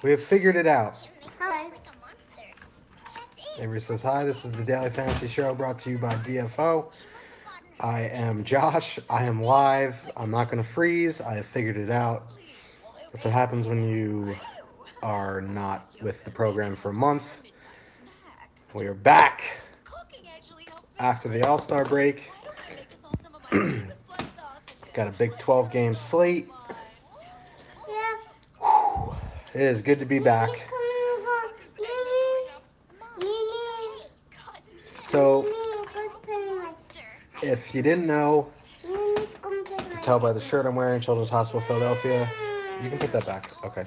We have figured it out. Avery says hi. This is the Daily Fantasy Show brought to you by DFO. I am Josh. I am live. I'm not going to freeze. I have figured it out. That's what happens when you are not with the program for a month. We are back after the All-Star break. Got a big 12-game slate. Whew. It is good to be back. So, if you didn't know, you can tell by the shirt I'm wearing, Children's Hospital Philadelphia. You can put that back. Okay.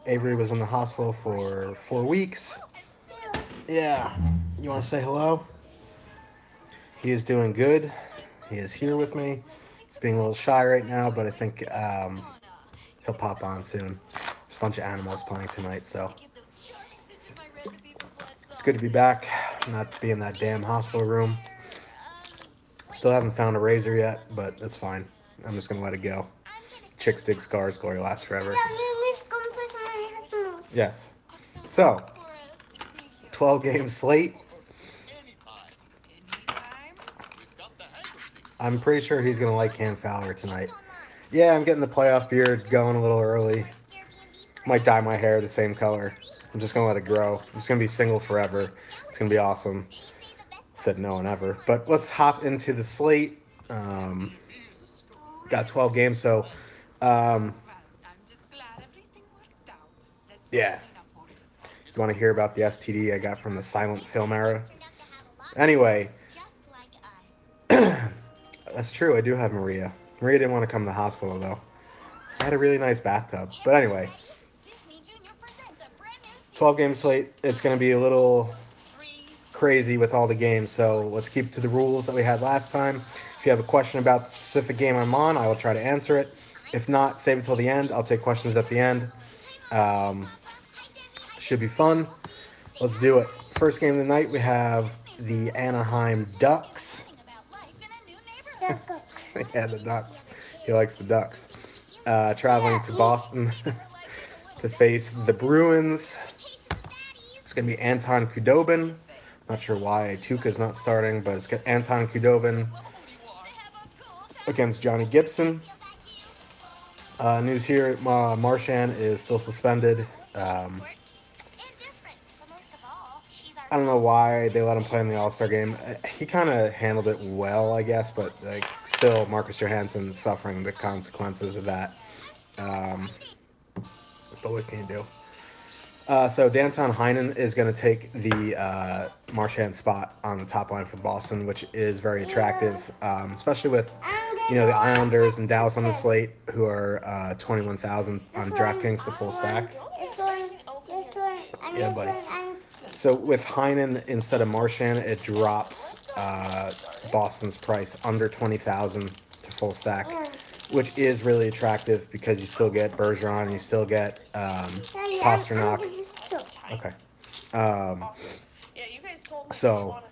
Avery was in the hospital for 4 weeks. Yeah. You want to say hello? He is doing good. He is here with me. He's being a little shy right now, but I think he'll pop on soon. There's a bunch of animals playing tonight, so it's good to be back, not be in that damn hospital room. Still haven't found a razor yet, but that's fine. I'm just going to let it go. Chicks dig scars, glory lasts forever. Yes. So, 12-game slate. I'm pretty sure he's going to like Cam Fowler tonight. Yeah, I'm getting the playoff beard going a little early. Might dye my hair the same color. I'm just going to let it grow. I'm just going to be single forever. It's going to be awesome. Said no one ever. But let's hop into the slate. Got 12 games, so yeah. You want to hear about the STD I got from the silent film era? Anyway, that's true. I do have Maria. Maria didn't want to come to the hospital, though. I had a really nice bathtub. But anyway, 12-game slate. It's going to be a little crazy with all the games, so let's keep to the rules that we had last time. If you have a question about the specific game I'm on, I will try to answer it. If not, save it till the end. I'll take questions at the end. Should be fun. Let's do it. First game of the night, we have the Anaheim Ducks. Yeah, the Ducks. He likes the Ducks. Traveling to Boston to face the Bruins. It's going to be Anton Khudobin. Not sure why Tuukka's not starting, but it's got Anton Khudobin against Johnny Gibson. News here, Marchand is still suspended. I don't know why they let him play in the All-Star game. He kind of handled it well, I guess, but still Marcus Johansson's suffering the consequences of that. But what can you do? So Danton Heinen is going to take the Marchand spot on the top line for Boston, which is very attractive, especially with the Islanders and Dallas on the slate, who are 21,000 on DraftKings, the full stack. Yeah, buddy. So with Heinen instead of Marchand, it drops Boston's price under 20,000 to full stack, which is really attractive because you still get Bergeron and you still get Pasternak. Okay. So,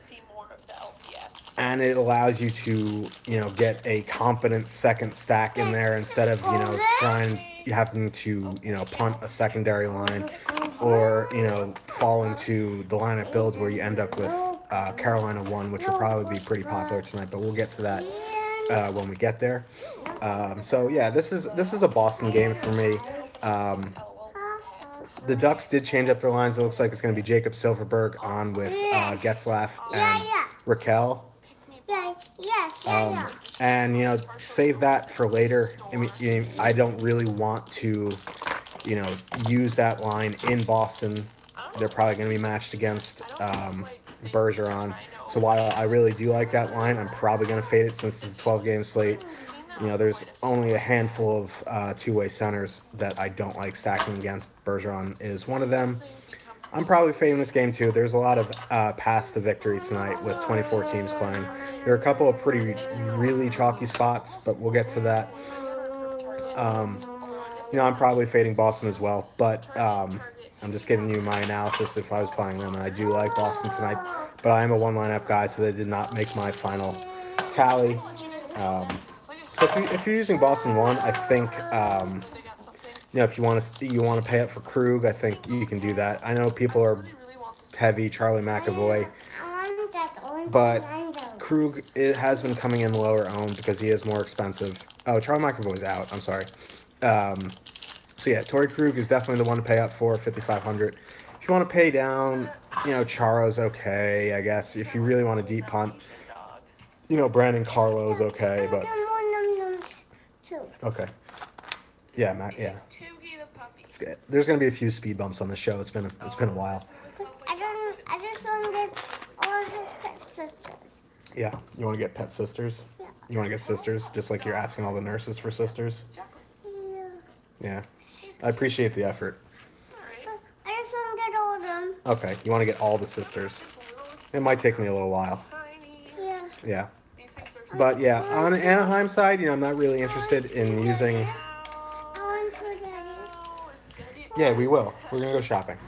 and it allows you to, get a competent second stack in there instead of, having to, punt a secondary line or, fall into the lineup build where you end up with Carolina 1, which will probably be pretty popular tonight, but we'll get to that when we get there. So, yeah, this is a Boston game for me. The Ducks did change up their lines. It looks like it's going to be Jacob Silfverberg on with Getzlaf and Raquel. And, save that for later. I mean, I don't really want to, use that line in Boston. They're probably going to be matched against Bergeron. So while I really do like that line, I'm probably going to fade it since it's a 12-game slate. There's only a handful of two-way centers that I don't like stacking against. Bergeron is one of them. I'm probably fading this game too. There's a lot of paths to victory tonight with 24 teams playing. There are a couple of really chalky spots, but we'll get to that. I'm probably fading Boston as well, but I'm just giving you my analysis if I was playing them, and I do like Boston tonight, but I am a one-lineup guy, so they did not make my final tally. So if you're using Boston 1, I think you know, if you want to pay up for Krug, I think you can do that. I know people are heavy Charlie McAvoy, but Krug has been coming in lower owned because he is more expensive. Oh, Charlie McAvoy's out. I'm sorry. So yeah, Torrey Krug is definitely the one to pay up for 5,500. If you want to pay down, you know, Charo's okay, I guess. If you really want a deep punt, you know, Brandon Carlo's okay, but okay. Yeah, Matt. Yeah. There's gonna be a few speed bumps on the show. It's been a while. I just want to get all his pet sisters. Yeah, you want to get pet sisters? Yeah. You want to get sisters, just like you're asking all the nurses for sisters? Yeah. Yeah. I appreciate the effort. I just want to get all of them. Okay, you want to get all the sisters. It might take me a little while. Yeah. Yeah. But yeah, on the Anaheim side, you know, I'm not really interested in using... I want to, Daddy. Yeah, we will. We're going to go shopping.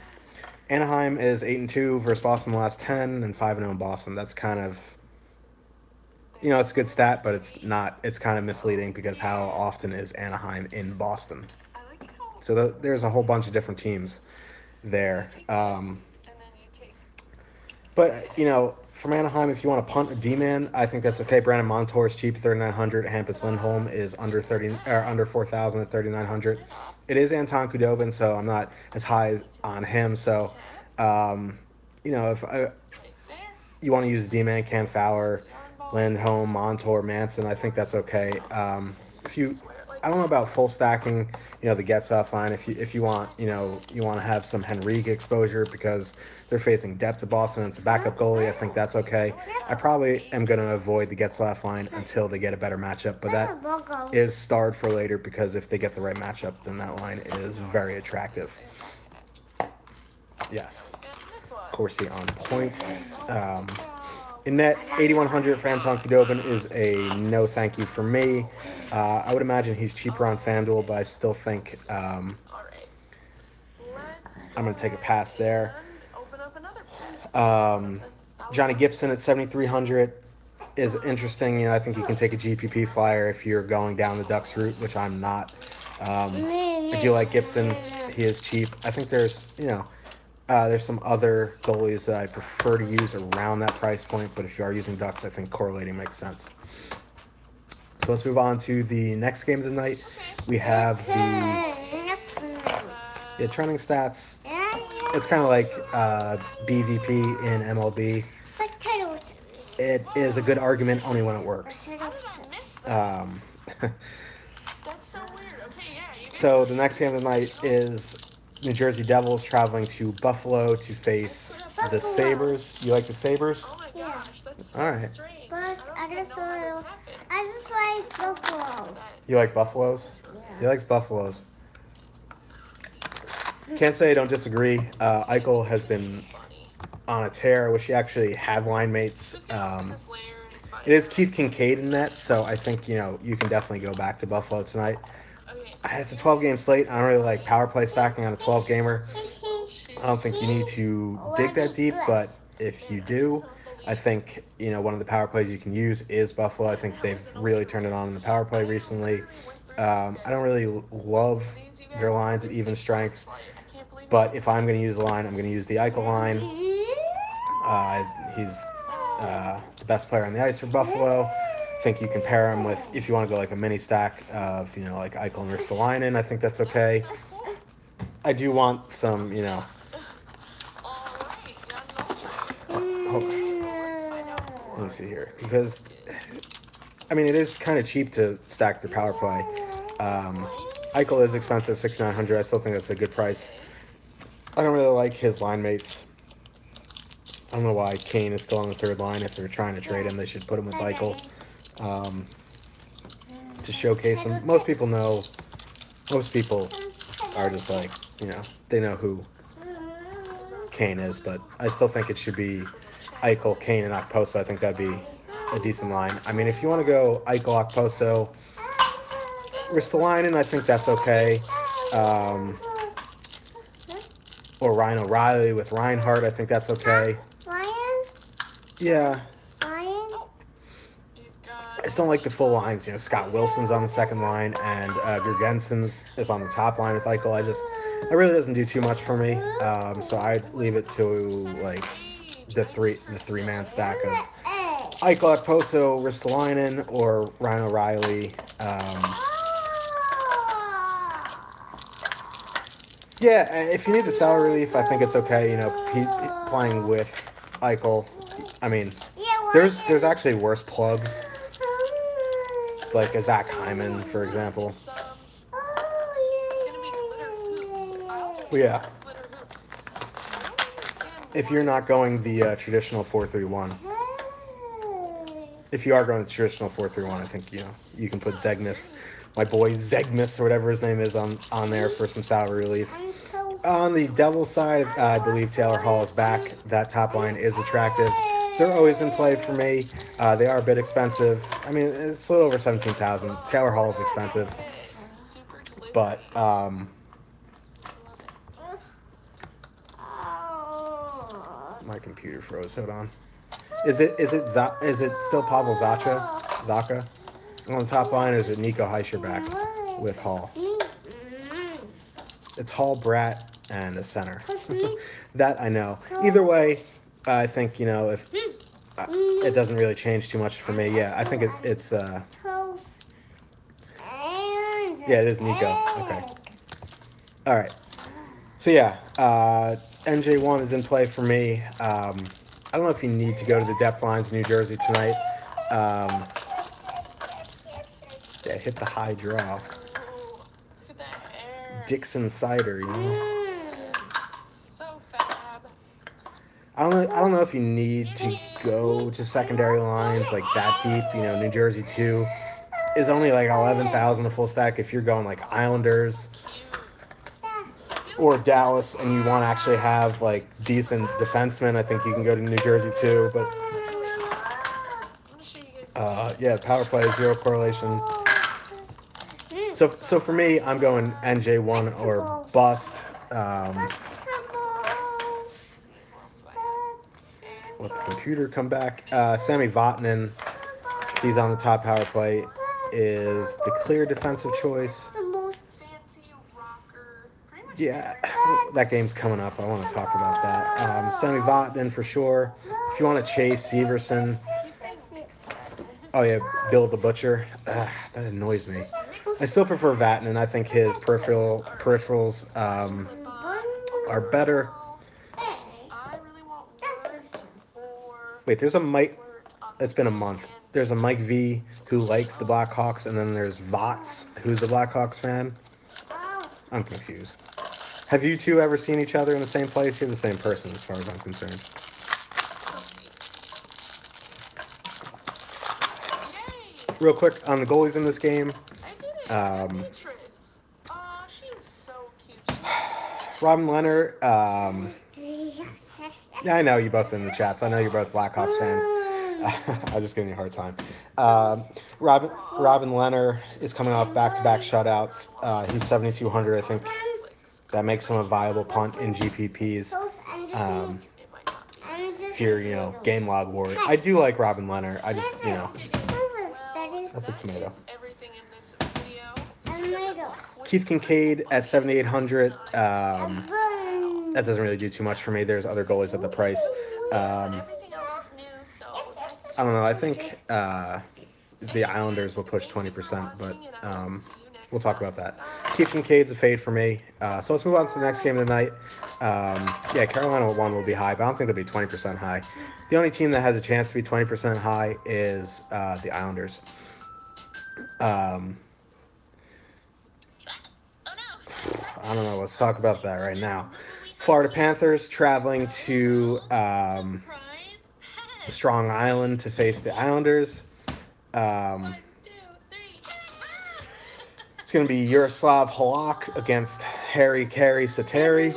Anaheim is 8-2 versus Boston the last 10 and 5-0 in Boston. That's kind of, you know, it's a good stat, but it's not. It's kind of misleading because how often is Anaheim in Boston? So there's a whole bunch of different teams there. But you know, from Anaheim, if you want to punt a D-man, I think that's okay. Brandon Montour is cheap, 3,900. Hampus Lindholm is under 4,000 at 3,900. It is Anton Khudobin, so I'm not as high on him. So, you know, if you want to use a D-man, Cam Fowler, Lindholm, Montour, Manson, I think that's okay. I don't know about full stacking, you know, the Getzlaff line. If you want, you know, you want to have some Henrique exposure because they're facing depth at Boston. It's a backup goalie. I think that's okay. I probably am going to avoid the Getzlaff line until they get a better matchup, but that is starred for later because if they get the right matchup, then that line is very attractive. Yes. Corsi on point. In net, 8,100 for Anton Khudobin is a no thank you for me. I would imagine he's cheaper on FanDuel, but I still think I'm going to take a pass there. Johnny Gibson at 7,300 is interesting. You know, I think you can take a GPP flyer if you're going down the Ducks route, which I'm not. I do like Gibson. He is cheap. I think there's, you know, there's some other goalies that I prefer to use around that price point, but if you are using Ducks, I think correlating makes sense. So let's move on to the next game of the night. We have the trending stats. It's kind of like BVP in MLB. It is a good argument only when it works. So the next game of the night is New Jersey Devils traveling to Buffalo to face the Sabres. You like the Sabres? Yeah. All right. But I just like buffaloes. You like Buffaloes? Yeah. He likes Buffaloes. Can't say I don't disagree. Eichel has been on a tear. I wish he actually had line mates. It is Keith Kincaid in net, so I think, you know, you can definitely go back to Buffalo tonight. It's a 12-game slate. I don't really like power play stacking on a 12-gamer. I don't think you need to dig that deep, but if you do, I think, you know, one of the power plays you can use is Buffalo. I think they've really turned it on in the power play recently. I don't really love their lines at even strength, but if I'm going to use a line, I'm going to use the Eichel line. He's the best player on the ice for Buffalo. I think you can pair him with, if you want to go like a mini stack of, you know, like Eichel and Ristolainen, I think that's okay. I do want some, you know. Let me see here. Because, I mean, it is kind of cheap to stack their power play. Eichel is expensive, $6,900. I still think that's a good price. I don't really like his line mates. I don't know why Kane is still on the third line. If they're trying to trade him, they should put him with Eichel. To showcase him. Most people are just like, you know, they know who Kane is, but I still think it should be Eichel, Kane, and Okposo. I think that'd be a decent line. I mean, if you want to go Eichel, Okposo, Ristolainen, I think that's okay. Or Ryan O'Reilly with Reinhardt, I think that's okay. Ryan? Yeah. Ryan? still don't like the full lines. You know, Scott Wilson's on the second line, and Gergensons is on the top line with Eichel. It really doesn't do too much for me. So I'd leave it to like the three-man stack of Eichel, Poso, Ristolainen, or Ryan O'Reilly. Yeah, if you need the salary relief, I think it's okay. You know, playing with Eichel. I mean, there's actually worse plugs, like a Zach Hyman, for example. Well, yeah. If you're not going the traditional 4-3-1, if you are going the traditional 4-3-1, I think you can put Zegmis, my boy Zegmis or whatever his name is, on there for some salary relief. On the Devils side, I believe Taylor Hall is back. That top line is attractive. They're always in play for me. They are a bit expensive. I mean, it's a little over $17,000. Taylor Hall is expensive, but my computer froze. Hold on. Is it still Pavel Zacha on the top line, or is it Nico Hischier back with Hall? It's Hall, Bratt, and a center. That I know. Either way, I think if it doesn't really change too much for me. Yeah, I think it's yeah, it is Nico. Okay. All right. So yeah, NJ1 is in play for me. I don't know if you need to go to the depth lines in New Jersey tonight. Yeah, hit the high draw. Dixon cider, So fab. I don't know if you need to go to secondary lines like that deep. New Jersey 2 is only like 11,000 a full stack. If you're going like Islanders or Dallas and you want to actually have like decent defensemen, I think you can go to New Jersey 2. But yeah, power play, zero correlation. So for me, I'm going NJ1 or bust. Let the computer come back. Sammy Vatanen, if he's on the top power play, is the clear defensive choice. Yeah, that game's coming up. I want to talk about that. Sammy Vatanen for sure. If you want to chase Severson. Oh yeah, Bill the Butcher. That annoys me. I still prefer Vatanen. I think his peripherals are better. Wait, there's a Mike. It's been a month. There's a Mike V who likes the Blackhawks, and then there's Vots who's a Blackhawks fan. I'm confused. Have you two ever seen each other in the same place? You're the same person as far as I'm concerned. Real quick on the goalies in this game. She's so cute. Robin Leonard. Yeah, I know you both in the chats. I know you're both Blackhawks fans. I'm just giving you a hard time. Robin Leonard is coming off back-to-back shutouts. He's 7,200. I think that makes him a viable punt in GPPs. If you're, game log warrior. I do like Robin Leonard. I just, that's a tomato. Keith Kincaid at 7,800. That doesn't really do too much for me. There's other goalies at the price. I don't know. I think the Islanders will push 20%, but we'll talk about that. Keith Kincaid's a fade for me. So let's move on to the next game of the night. Yeah, Carolina 1 will be high, but I don't think they'll be 20% high. The only team that has a chance to be 20% high is the Islanders. I don't know. Let's talk about that right now. Florida Panthers traveling to Strong Island to face the Islanders. It's going to be Yaroslav Halak against Harry Carey Sateri.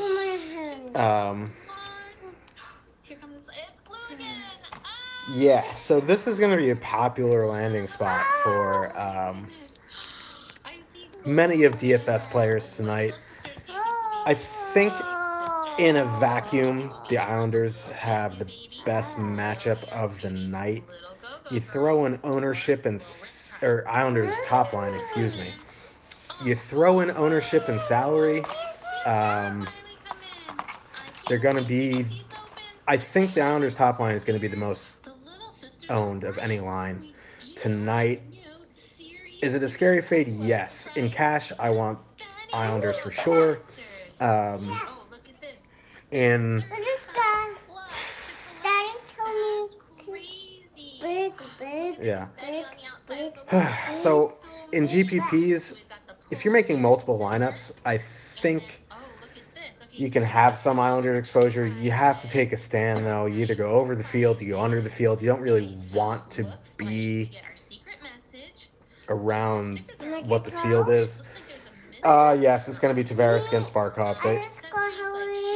Yeah, so this is going to be a popular landing spot for many of DFS players tonight. I think in a vacuum, the Islanders have the best matchup of the night. you throw in ownership and or Islanders top line, excuse me. You throw in ownership and salary. They're going to be. I think the Islanders top line is going to be the most owned of any line tonight. Is it a scary fade? Yes. In cash, I want Islanders for sure. In This guy, Daddy told me big, yeah. big. So in GPPs, if you're making multiple lineups, I think you can have some Islander exposure. You have to take a stand, though. You either go over the field, you go under the field. You don't really want to be around what the field is. Yes, it's going to be Tavares against Barkov.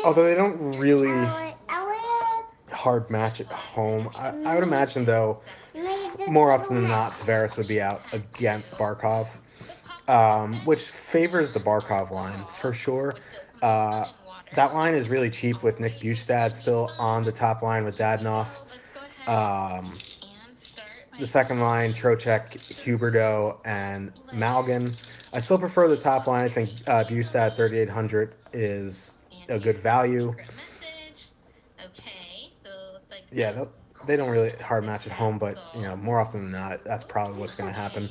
Although they don't really hard match at home. I would imagine, though, more often than not, Tavares would be out against Barkov, which favors the Barkov line for sure. That line is really cheap with Nick Bustad still on the top line with Dadonov. The second line, Trocheck, Huberdeau, and Malgin. I still prefer the top line. I think Bustad 3,800 is a good value. Yeah, they don't really hard match at home, but more often than not, that's probably what's going to happen.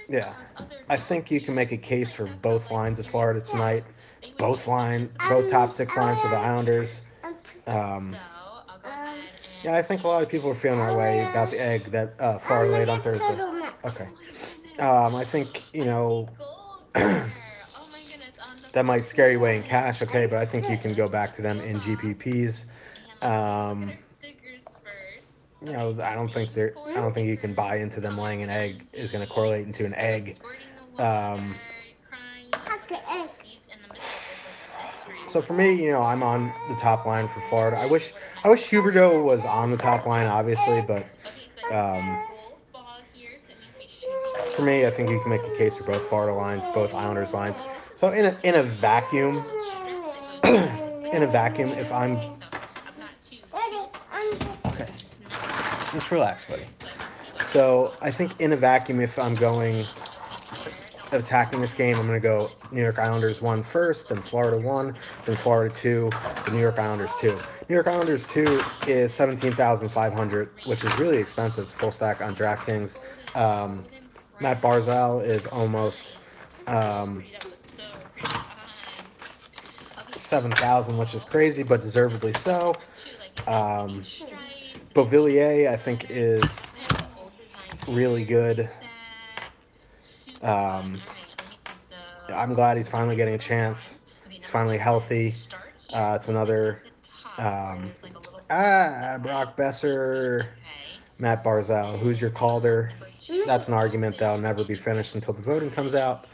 Yeah, I think you can make a case for both lines of Florida tonight. Both top six lines for the Islanders. Yeah, I think a lot of people are feeling that way about the egg that Florida laid on Thursday. Okay. I think, that might scare you away in cash, okay, but I think you can go back to them in GPPs. I don't think you can buy into them laying an egg is going to correlate into an egg. So for me, I'm on the top line for Florida. I wish Huberdeau was on the top line, obviously, but for me, I think you can make a case for both Florida lines, both Islanders lines. So in a vacuum, if I'm okay, just relax, buddy. So I think in a vacuum, if I'm going attacking this game, I'm going to go New York Islanders 1 first, then Florida 1, then Florida 2, the New York Islanders 2. New York Islanders 2 is 17,500, which is really expensive, full stack on DraftKings. Matt Barzal is almost 7,000, which is crazy, but deservedly so. Beauvillier, I think, is really good. I'm glad he's finally getting a chance. He's finally healthy. It's another Brock Besser, Matt Barzal. Who's your Calder? That's an argument that'll never be finished until the voting comes out.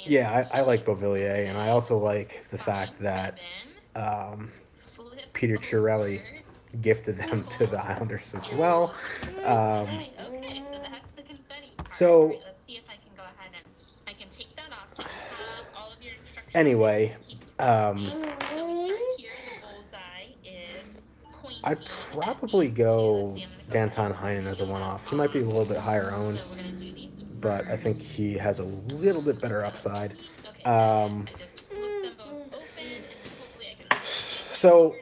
Yeah, I like Beauvillier, and I also like the fact that Peter Chiarelli gifted them to the Islanders as well. So anyway, I'd probably go Danton Heinen as a one-off. He might be a little bit higher owned, but I think he has a little bit better upside. So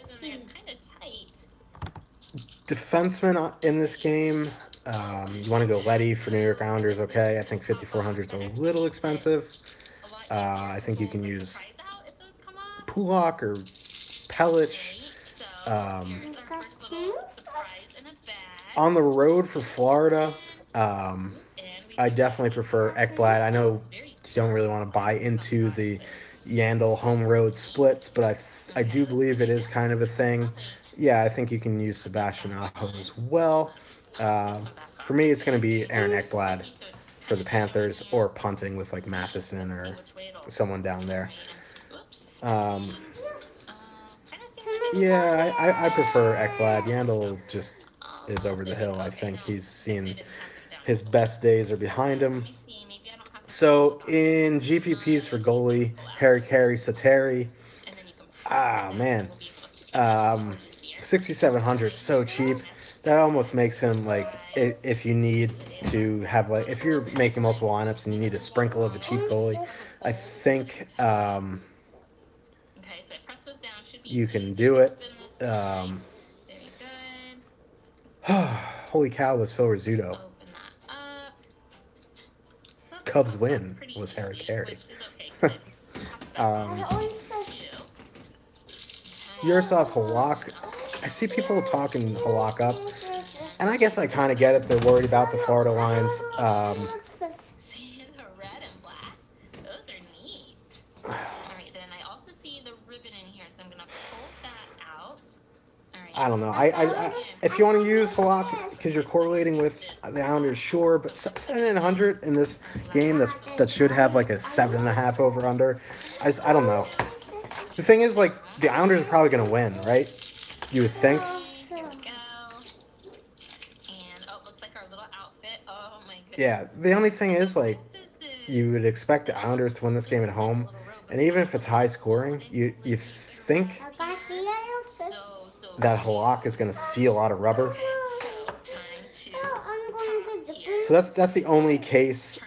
defenseman in this game, you want to go Leddy for New York Islanders, okay. I think 5,400 is a little expensive. I think you can use Pulak or Pellich. On the road for Florida, I definitely prefer Ekblad. I know you don't really want to buy into the Yandel home road splits, but I do believe it is kind of a thing. Yeah, I think you can use Sebastian Aho as well. For me, it's going to be Aaron Ekblad for the Panthers, or punting with like Matheson or someone down there. Yeah, I prefer Ekblad. Yandel just is over the hill. I think he's seen his best days are behind him. So in GPPs for goalie, Harry Sateri. Man. Um, 6,700 so cheap. That almost makes him like if you need to have like if you're making multiple lineups and you need a sprinkle of a cheap goalie, I think Okay, so I press those down. Should be you can easy do to it. spin this time. Very good. Holy cow, was Phil Rizzuto. Open that up. Oops, Cubs that win pretty was Harry easy, Carey. which is okay, 'cause it's Um, two. Yaroslav Halak. I see people talking Halak up, and I guess I kind of get it. They're worried about the Florida lines. See the red and black? Those are neat. Alright, then I also see the ribbon in here, so I'm gonna pull that out. Alright. I don't know. I if you want to use Halak because you're correlating with the Islanders, sure, but 700 in this game that should have like a 7.5 over under. I don't know. The thing is, like, the Islanders are probably gonna win, right? You would think. Here we go. And oh, looks like our little outfit. Oh my goodness. Yeah. The only thing is, like, This is you would expect the Islanders to win this game at home, and even if it's high scoring, you think so that Halak is gonna see a lot of rubber. so time to So that's the only case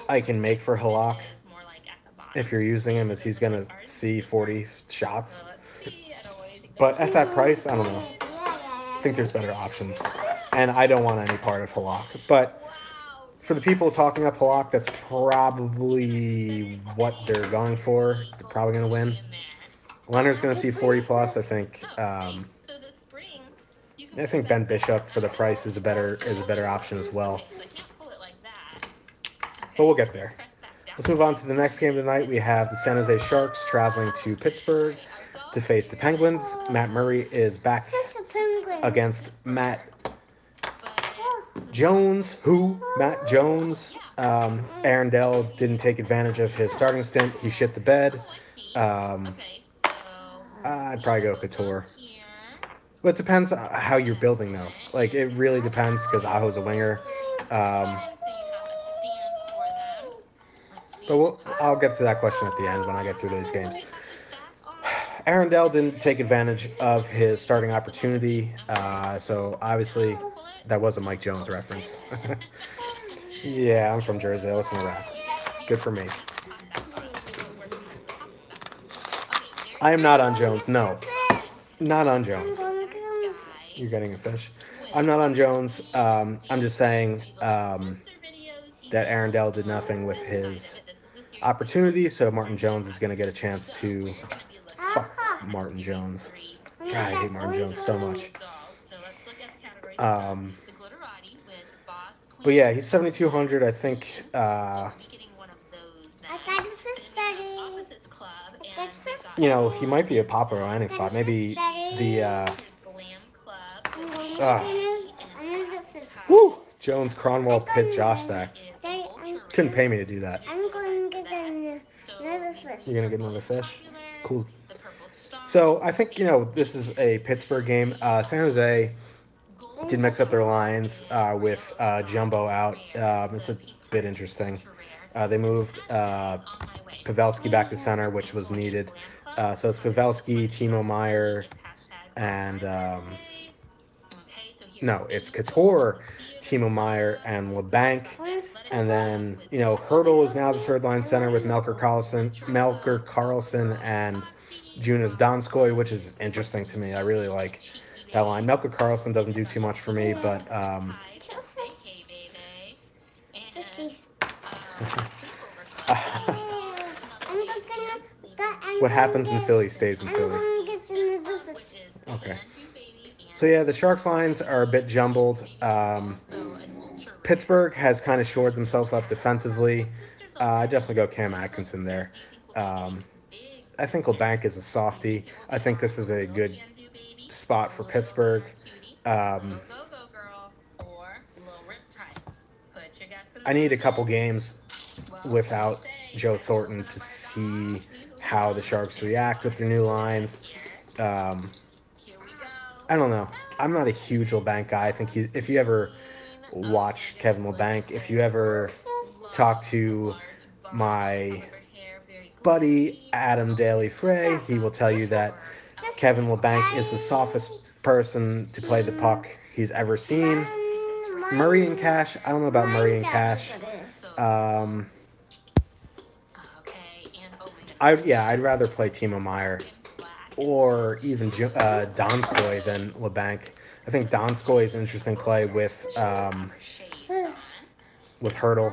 I can make for Halak is more like at the bottom. if you're using him, is he's gonna see 40 shots. So let's see. I don't really think But at that price, I don't know. I think there's better options, and I don't want any part of Halak. But wow. for the people talking up Halak, that's probably what they're going for. They're probably gonna win. In there. Leonard's gonna see 40 plus. I think. So the spring, you can I think Ben Bishop for the price is a better option as well. so I can't pull it like that. But we'll get there. Press back down. Let's move on to the next game of the night. We have the San Jose Sharks traveling to Pittsburgh to face the Penguins. Matt Murray is back against Matt Jones. Matt Jones. Aaron Dell didn't take advantage of his starting stint. He shit the bed. Okay, so I'd probably go Couture. here. But it depends on how you're building, though. Like, it really depends because Aho's a winger. So you have a stand for them. Let's see. But I'll get to that question at the end when I get through those games. Put this back on. Aaron Dell didn't take advantage of his starting opportunity, so obviously that was a Mike Jones reference. Yeah, I'm from Jersey. I listen to rap. Good for me. I am not on Jones. No, not on Jones. You're getting a fish. I'm not on Jones. I'm just saying that Aaron Dell did nothing with his opportunity, so Martin Jones is going to get a chance to fuck Martin Jones. God, I hate Martin Jones so much. But yeah, he's 7,200. I think. You know, he might be a popular landing spot. Maybe the Jones, Cronwall, Pitt, Josh stack. Couldn't pay me to do that. I'm going to get another fish. You're gonna get another fish. Cool. So I think this is a Pittsburgh game. San Jose did mix up their lines with Jumbo out. It's a bit interesting. They moved Pavelski back to center, which was needed. So it's Pavelski, Timo Meyer, and no, it's Couture, Timo Meyer, and LeBanc. And then, Hurdle is now the third line center with Melker Carlson, and Jonas Donskoy, which is interesting to me. I really like that line. Melker Carlson doesn't do too much for me, but what happens in Philly stays in Philly. Okay. So yeah, the Sharks lines are a bit jumbled. Pittsburgh has kind of shored themselves up defensively. I definitely go Cam Atkinson there. I think LeBanc is a softie. I think this is a good spot for Pittsburgh. I need a couple games without Joe Thornton to see how the Sharks react with their new lines. I don't know. I'm not a huge LeBanc guy. I think if you ever watch Kevin LeBanc, if you ever talk to my buddy Adam Daly Frey, he will tell you that Kevin LeBanc is the softest person to play the puck he's ever seen. Murray and Cash, I don't know about Murray and Cash. I'd rather play Timo Meyer or even Donskoy than LeBanc. I think Donskoy is an interesting play with Hurdle.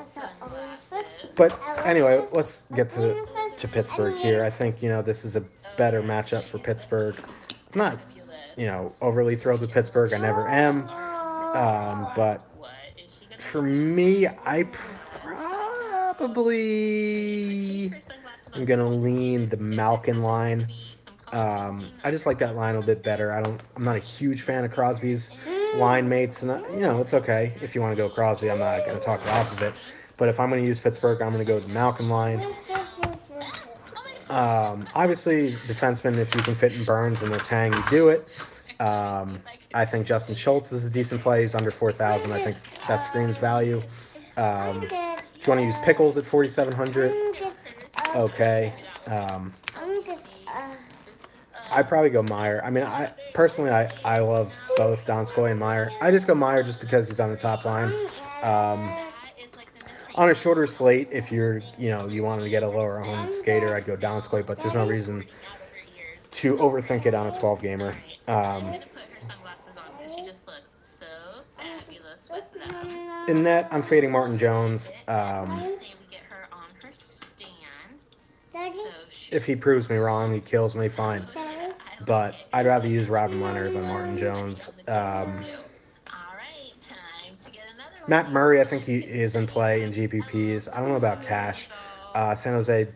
But anyway, let's get to Pittsburgh here. I think, this is a better matchup for Pittsburgh. I'm not, overly thrilled with Pittsburgh. I never am. But for me, I probably am going to lean the Malkin line. I just like that line a bit better. I'm not a huge fan of Crosby's line mates, and it's okay if you want to go Crosby. I'm not going to talk you off of it. But if I'm going to use Pittsburgh, I'm going to go with the Malkin line. Obviously, defenseman, if you can fit in Burns and Letang, you do it. I think Justin Schultz is a decent play. He's under 4,000. I think that screams value. If you want to use Pickles at 4,700, okay. I'd probably go Meyer. I mean, I love both Donskoy and Meyer. I just go Meyer just because he's on the top line. On a shorter slate, if you wanted to get a lower owned skater, I'd go Donskoy, but there's no reason to overthink it on a 12-gamer. In net, I'm fading Martin Jones. If he proves me wrong, he kills me, fine. But I'd rather use Robin Leonard than Martin Jones. Matt Murray, I think he is in play in GPPs. I don't know about Cash. San Jose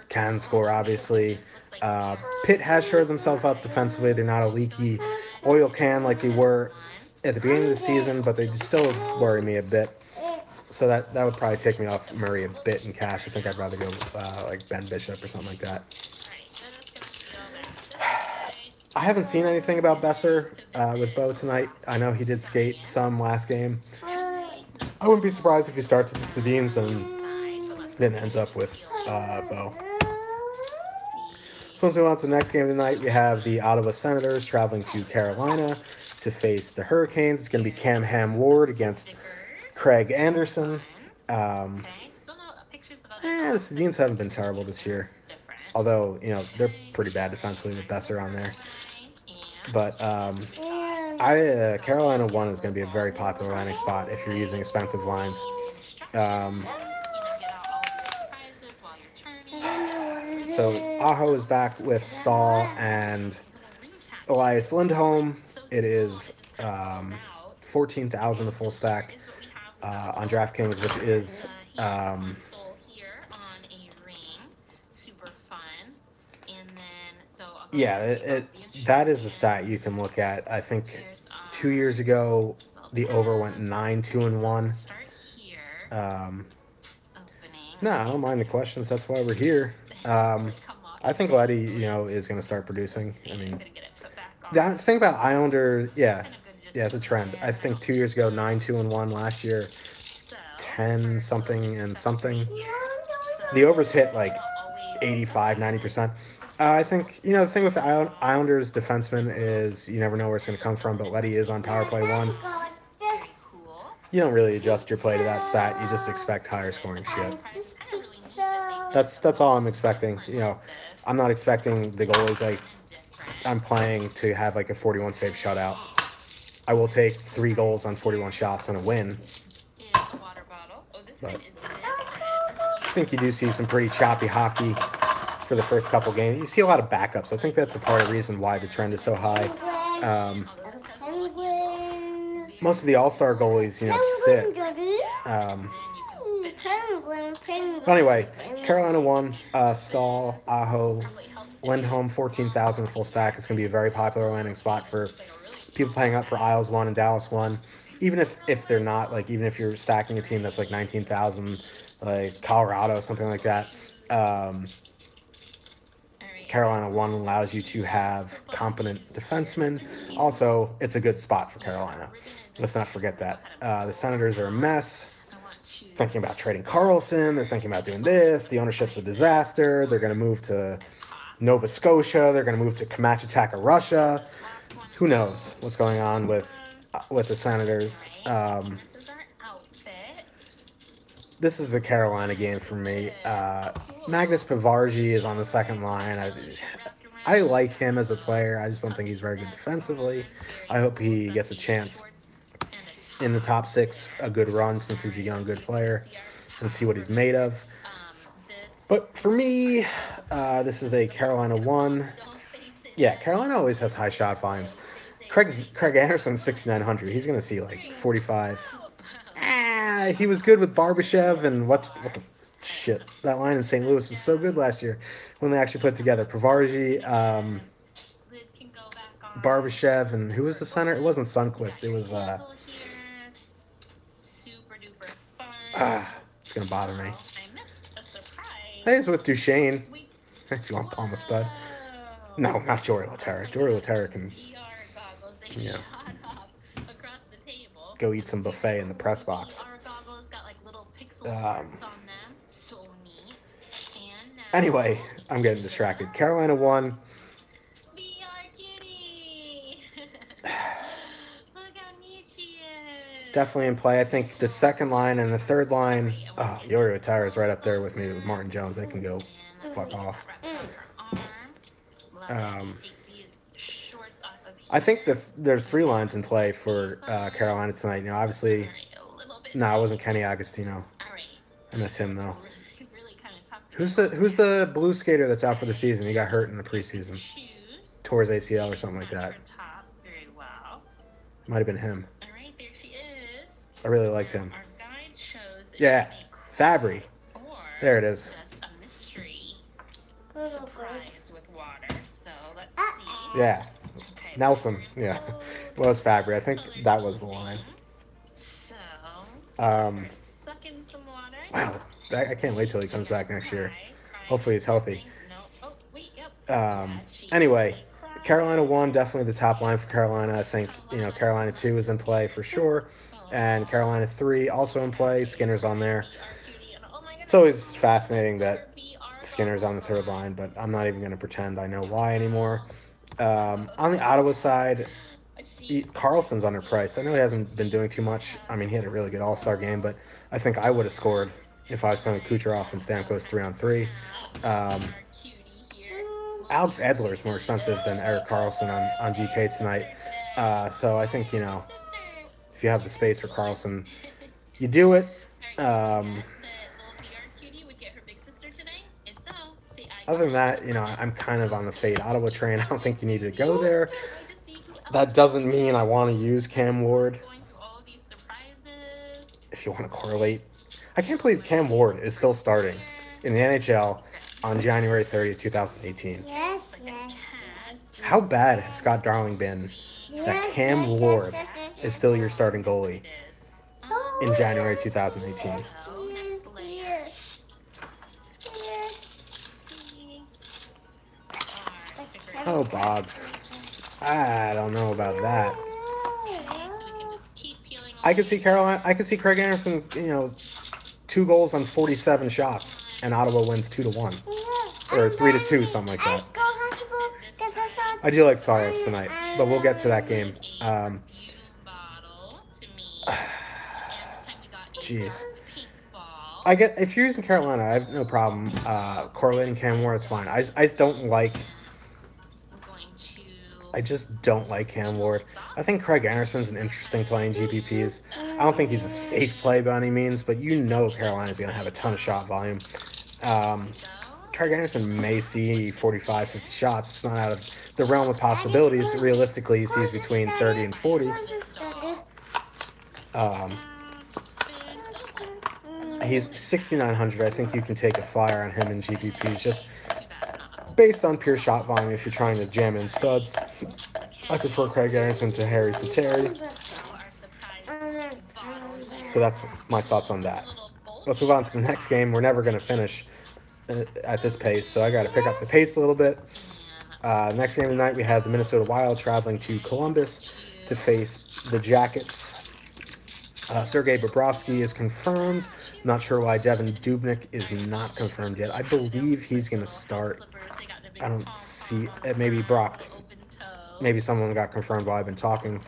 can score, obviously. Pitt has shored themselves up defensively. They're not a leaky oil can like they were at the beginning of the season, but they still worry me a bit. So that would probably take me off Murray a bit in Cash. I think I'd rather go like Ben Bishop or something like that. I haven't seen anything about Besser with Bo tonight. I know he did skate some last game. I wouldn't be surprised if he starts with the Sedins and then ends up with Bo. So once we move on to the next game of the night, we have the Ottawa Senators traveling to Carolina to face the Hurricanes. It's going to be Cam Ham-Ward against Craig Anderson. The Sedins haven't been terrible this year. Although, they're pretty bad defensively with Besser on there. But Carolina 1 is going to be a very popular landing spot if you're using expensive lines. So Aho is back with Stahl and Elias Lindholm. It is 14,000 a full stack on DraftKings, which is that is a stat you can look at. I think 2 years ago the over went 9-2-1. No, I don't mind the questions. That's why we're here. I think Letty, is going to start producing. I mean, the thing about Islander, it's a trend. I think 2 years ago 9-2-1. Last year 10 something and something. The overs hit like 85-90%. I think, the thing with the Islanders defenseman is you never know where it's going to come from, but Letty is on power play 1. You don't really adjust your play to that stat. You just expect higher scoring shit. That's all I'm expecting. I'm not expecting the goalies I'm playing to have like a 41 save shutout. I will take 3 goals on 41 shots and a win. But I think you do see some pretty choppy hockey for the first couple games. You see a lot of backups. I think that's a part of the reason why the trend is so high. Most of the all-star goalies, sit. But anyway, Carolina 1, Stahl, Aho, Lindholm, 14,000 full stack. It's going to be a very popular landing spot for people paying up for Isles 1 and Dallas 1. Even if they're not, even if you're stacking a team that's 19,000, like Colorado, something like that. Carolina 1 allows you to have competent defensemen. Also, it's a good spot for Carolina. Let's not forget that. The Senators are a mess. Thinking about trading Carlson. They're thinking about doing this. The ownership's a disaster. They're going to move to Nova Scotia. They're going to move to Kamchatka, Russia. Who knows what's going on with the Senators? This is our outfit. This is a Carolina game for me. Magnus Pavarji is on the second line. I like him as a player. I just don't think he's very good defensively. I hope he gets a chance in the top six, a good run since he's a young, good player, and see what he's made of. But for me, this is a Carolina 1. Yeah, Carolina always has high shot volumes. Craig Anderson, 6,900. He's going to see like 45. He was good with Barbashev and what the shit. That line in St. Louis was so good last year when they actually put together Pavarji, Barbashev, and who was the center? It wasn't Sundqvist. It was it's gonna bother me. Hey, it's with Duchesne. If you want Palma Stud. No, not Jory Laterra. Jory Laterra can, you know, go eat some buffet in the press box. Anyway, I'm getting distracted. Carolina 1. Definitely in play. I think the second line and the third line. Oh, Yuri Laterra is right up there with me with Martin Jones. They can go fuck off. I think there's 3 lines in play for Carolina tonight. You know, obviously, no, it wasn't Kenny Agostino. I miss him though. Who's the blue skater that's out for the season? He got hurt in the preseason. Tore his ACL or something like that. Might have been him. I really liked him. Yeah, Fabry. There it is. Yeah, Nelson. Yeah, well, it's Fabry. I think that was the line. Wow, I can't wait till he comes back next year. Hopefully he's healthy. Anyway, Carolina 1, definitely the top line for Carolina. I think, you know, Carolina 2 is in play for sure. And Carolina 3 also in play. Skinner's on there. It's always fascinating that Skinner's on the third line, but I'm not even going to pretend I know why anymore. On the Ottawa side, Carlson's underpriced. I know he hasn't been doing too much. I mean, he had a really good all-star game, but I think I would have scored if I was playing with Kucherov and Stamkos 3-on-3. Alex Edler is more expensive than Erik Karlsson on GK tonight. So I think, you know, if you have the space for Karlsson, you do it. Other than that, you know, I'm kind of on the fade Ottawa train. I don't think you need to go there. That doesn't mean I want to use Cam Ward. If you want to correlate. I can't believe Cam Ward is still starting in the NHL on January 30th, 2018. Yes. How bad has Scott Darling been that Cam Ward is still your starting goalie in January 2018? Oh, Boggs. I don't know about that. I could see Carolina. I could see Craig Anderson, you know, 2 goals on 47 shots, and Ottawa wins 2-1 or 3-2, something like that. I do like Saros tonight, but we'll get to that game. Jeez. I get if you're using Carolina, I have no problem correlating Cam Ward. It's fine. I just don't like. I just don't like Cam Ward. I think Craig Anderson's an interesting play in GPPs. I don't think he's a safe play by any means, but you know Carolina's going to have a ton of shot volume. Craig Anderson may see 45, 50 shots. It's not out of the realm of possibilities. Realistically, he sees between 30 and 40. He's 6,900. I think you can take a flyer on him in GPPs just based on pure shot volume if you're trying to jam in studs. I prefer Craig Anderson to Harry Sateri. So that's my thoughts on that. Let's move on to the next game. We're never going to finish at this pace, so I got to pick up the pace a little bit. Next game of the night, we have the Minnesota Wild traveling to Columbus to face the Jackets. Sergei Bobrovsky is confirmed. Not sure why Devin Dubnyk is not confirmed yet. I believe he's going to start big I don't pom see pom, maybe Brock. the open toe. Maybe someone got confirmed while I've been talking.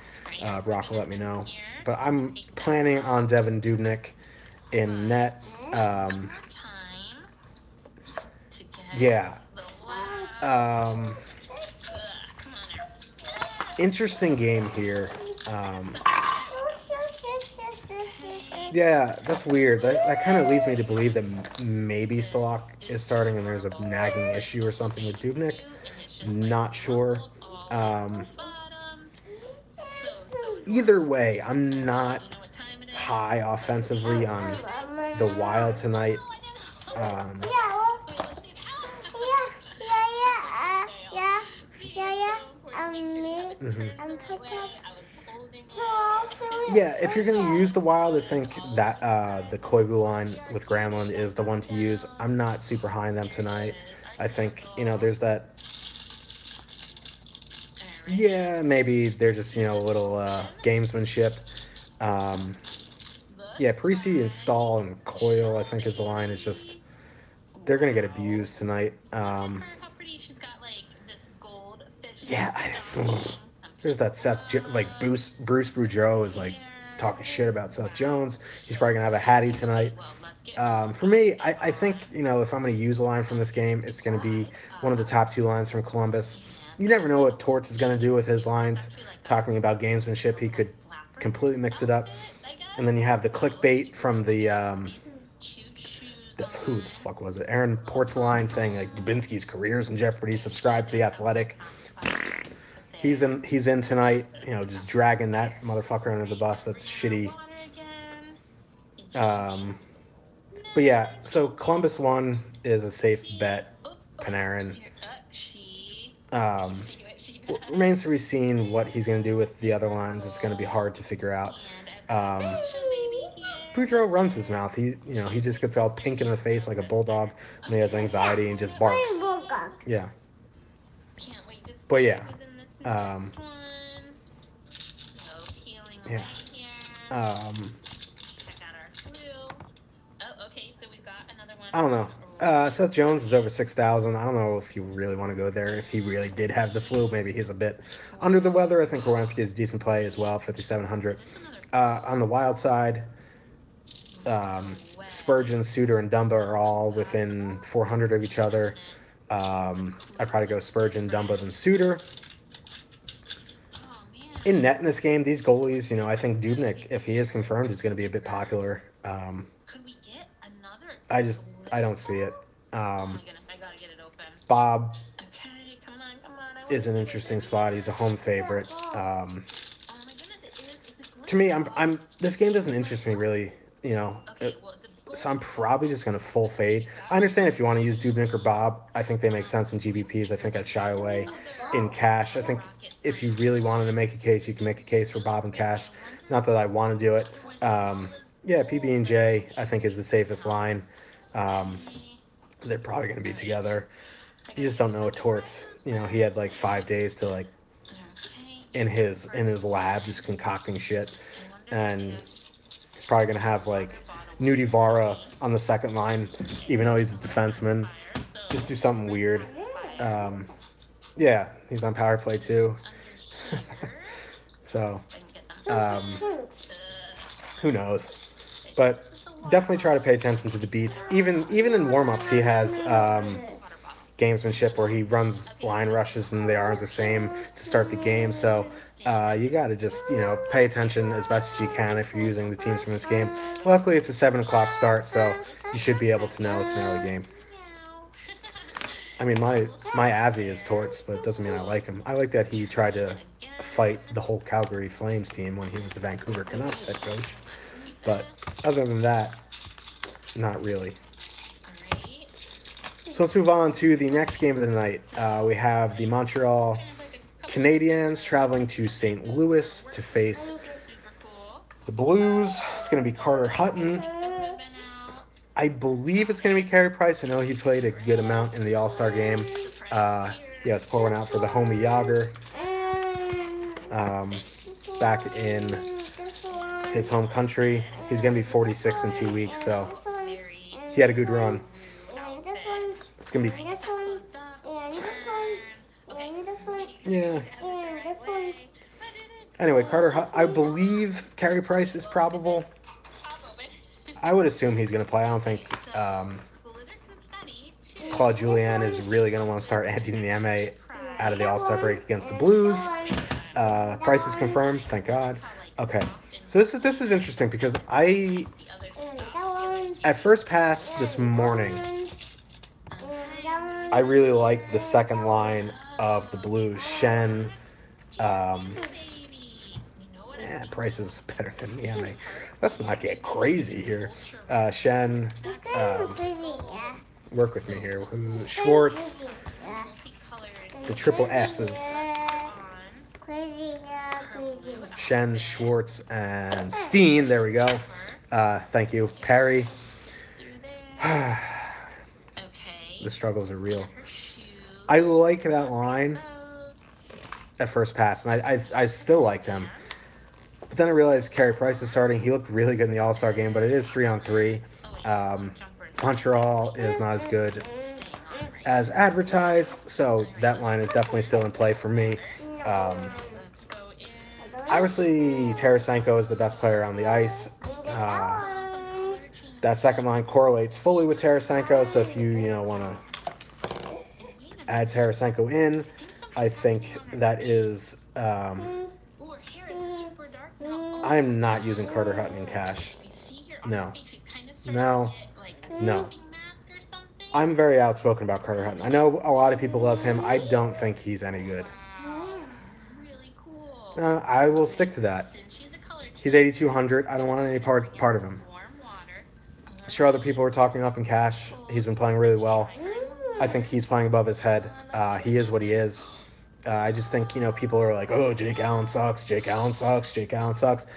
Brock will let me know. But I'm planning on Devin Dubnyk in net. More time to get Yeah. the last. Um, Come on now. interesting game here. Oh, Yeah, that's weird. That kind of leads me to believe that maybe Stalak is starting and there's a nagging issue or something with Dubnyk. Not sure. Bottom. Either way, I'm not high offensively on the Wild tonight. Um, yeah, if you're going to use the Wild, I think that the Koivu line with Granlund is the one to use. I'm not super high on them tonight. I think, there's that. Yeah, maybe they're just, a little gamesmanship. Yeah, Parisi and Stahl and Coyle, I think, is the line. Is just, they're going to get abused tonight. Yeah, there's that Bruce Boudreau is, talking shit about Seth Jones. He's probably going to have a Hattie tonight. For me, I think, if I'm going to use a line from this game, it's going to be one of the top two lines from Columbus. You never know what Torts is going to do with his lines. Talking about gamesmanship, he could completely mix it up. And then you have the clickbait from who the fuck was it? Aaron Port's line saying, Dubinsky's career is in jeopardy. Subscribe to The Athletic. He's in tonight, just dragging that motherfucker under the bus. That's shitty. But yeah, so Columbus 1 is a safe bet, Panarin. Remains to be seen what he's going to do with the other lines. It's going to be hard to figure out. Boudreau runs his mouth. He just gets all pink in the face like a bulldog when he has anxiety and just barks. Yeah. But yeah. Yeah. I don't know. Seth Jones is over 6,000. I don't know if you really want to go there. If he really did have the flu, maybe he's a bit under the weather. I think Werenski is a decent play as well, 5,700. On the Wild side, Spurgeon, Suter, and Dumba are all within 400 of each other. I'd probably go Spurgeon, Dumba, then Suter. In net in this game, these goalies, I think Dubnyk, if he is confirmed, is going to be a bit popular. I don't see it. Bob is an interesting spot. He's a home favorite. To me, this game doesn't interest me really, so I'm probably just going to full fade. I understand if you want to use Dubnyk or Bob. I think they make sense in GBPs. I think I'd shy away in cash. I think if you really wanted to make a case, you can make a case for Bob and cash. Not that I want to do it. Yeah, PB&J, I think, is the safest line. They're probably going to be together. You just don't know with Torts. He had 5 days to in his lab just concocting shit, and he's probably going to have Nudie Vara on the second line, even though he's a defenseman. Just do something weird. Yeah, he's on power play too. So, who knows? But definitely try to pay attention to the beats. Even in warm-ups, he has gamesmanship where he runs line rushes and they aren't the same to start the game. So you got to just, pay attention as best as you can if you're using the teams from this game. Luckily, it's a 7 o'clock start, so you should be able to know it's an early game. I mean, my Avi is Torts, but it doesn't mean I like him. I like that he tried to fight the whole Calgary Flames team when he was the Vancouver Canucks head coach. But other than that, not really. So let's move on to the next game of the night. We have the Montreal Canadiens traveling to St. Louis to face the Blues. It's going to be Carter Hutton. I believe it's going to be Carey Price. I know he played a good amount in the All-Star game. Yeah, it's pouring out for the homie Yager. Back in his home country. He's going to be 46 in 2 weeks, so he had a good run. It's going to be Yeah. Yeah, this one. Anyway, I believe Carey Price is probable. I would assume he's going to play. I don't think Claude Julien is really going to want to start Anthony Niemi out of the All-Star break against the Blues. Price is confirmed. Thank God. Okay. So this is interesting because And that one. at first pass this morning, And that I one. really like the second line of the Blues. Shen, Price is better than Niemi. Let's not get crazy here. Shen, work with me here. Schwartz, the triple S's. Crazy, yeah, crazy. Shen, Schwartz, and Steen. There we go. Thank you. Perry. The struggles are real. I like that line at first pass, and I still like them. But then I realized Carey Price is starting. He looked really good in the All-Star game, but it is 3-on-3. Montreal is not as good as advertised, so that line is definitely still in play for me. Obviously, Tarasenko is the best player on the ice. That second line correlates fully with Tarasenko, so if you want to add Tarasenko in, I think that is... I'm not using Carter Hutton in cash. No. No. No. I'm very outspoken about Carter Hutton. I know a lot of people love him. I don't think he's any good. I will stick to that. He's 8,200. I don't want any part of him. Sure, other people were talking up in cash. He's been playing really well. I think he's playing above his head. He is what he is. I just think, people are like, oh, Jake Allen sucks, Jake Allen sucks, Jake Allen sucks.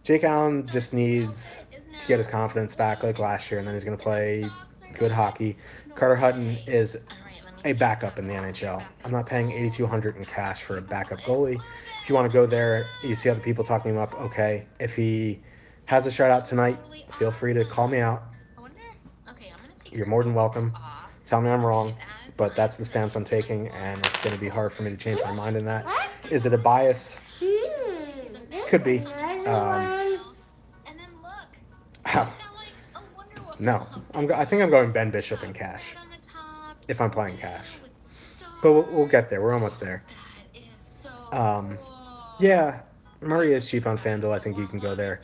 Jake Allen just needs to get his confidence back like last year, and then he's going to play good hockey. Carter Hutton is a backup in the NHL. I'm not paying $8,200 in cash for a backup goalie. If you want to go there, you see other people talking him up, okay. If he has a shutout tonight, feel free to call me out. You're more than welcome. Tell me I'm wrong. But that's the stance I'm taking, and it's going to be hard for me to change my mind in that. Is it a bias? Could be. No. I think I'm going Ben Bishop in cash, if I'm playing cash. But we'll get there. We're almost there. Yeah, Murray is cheap on FanDuel. I think you can go there.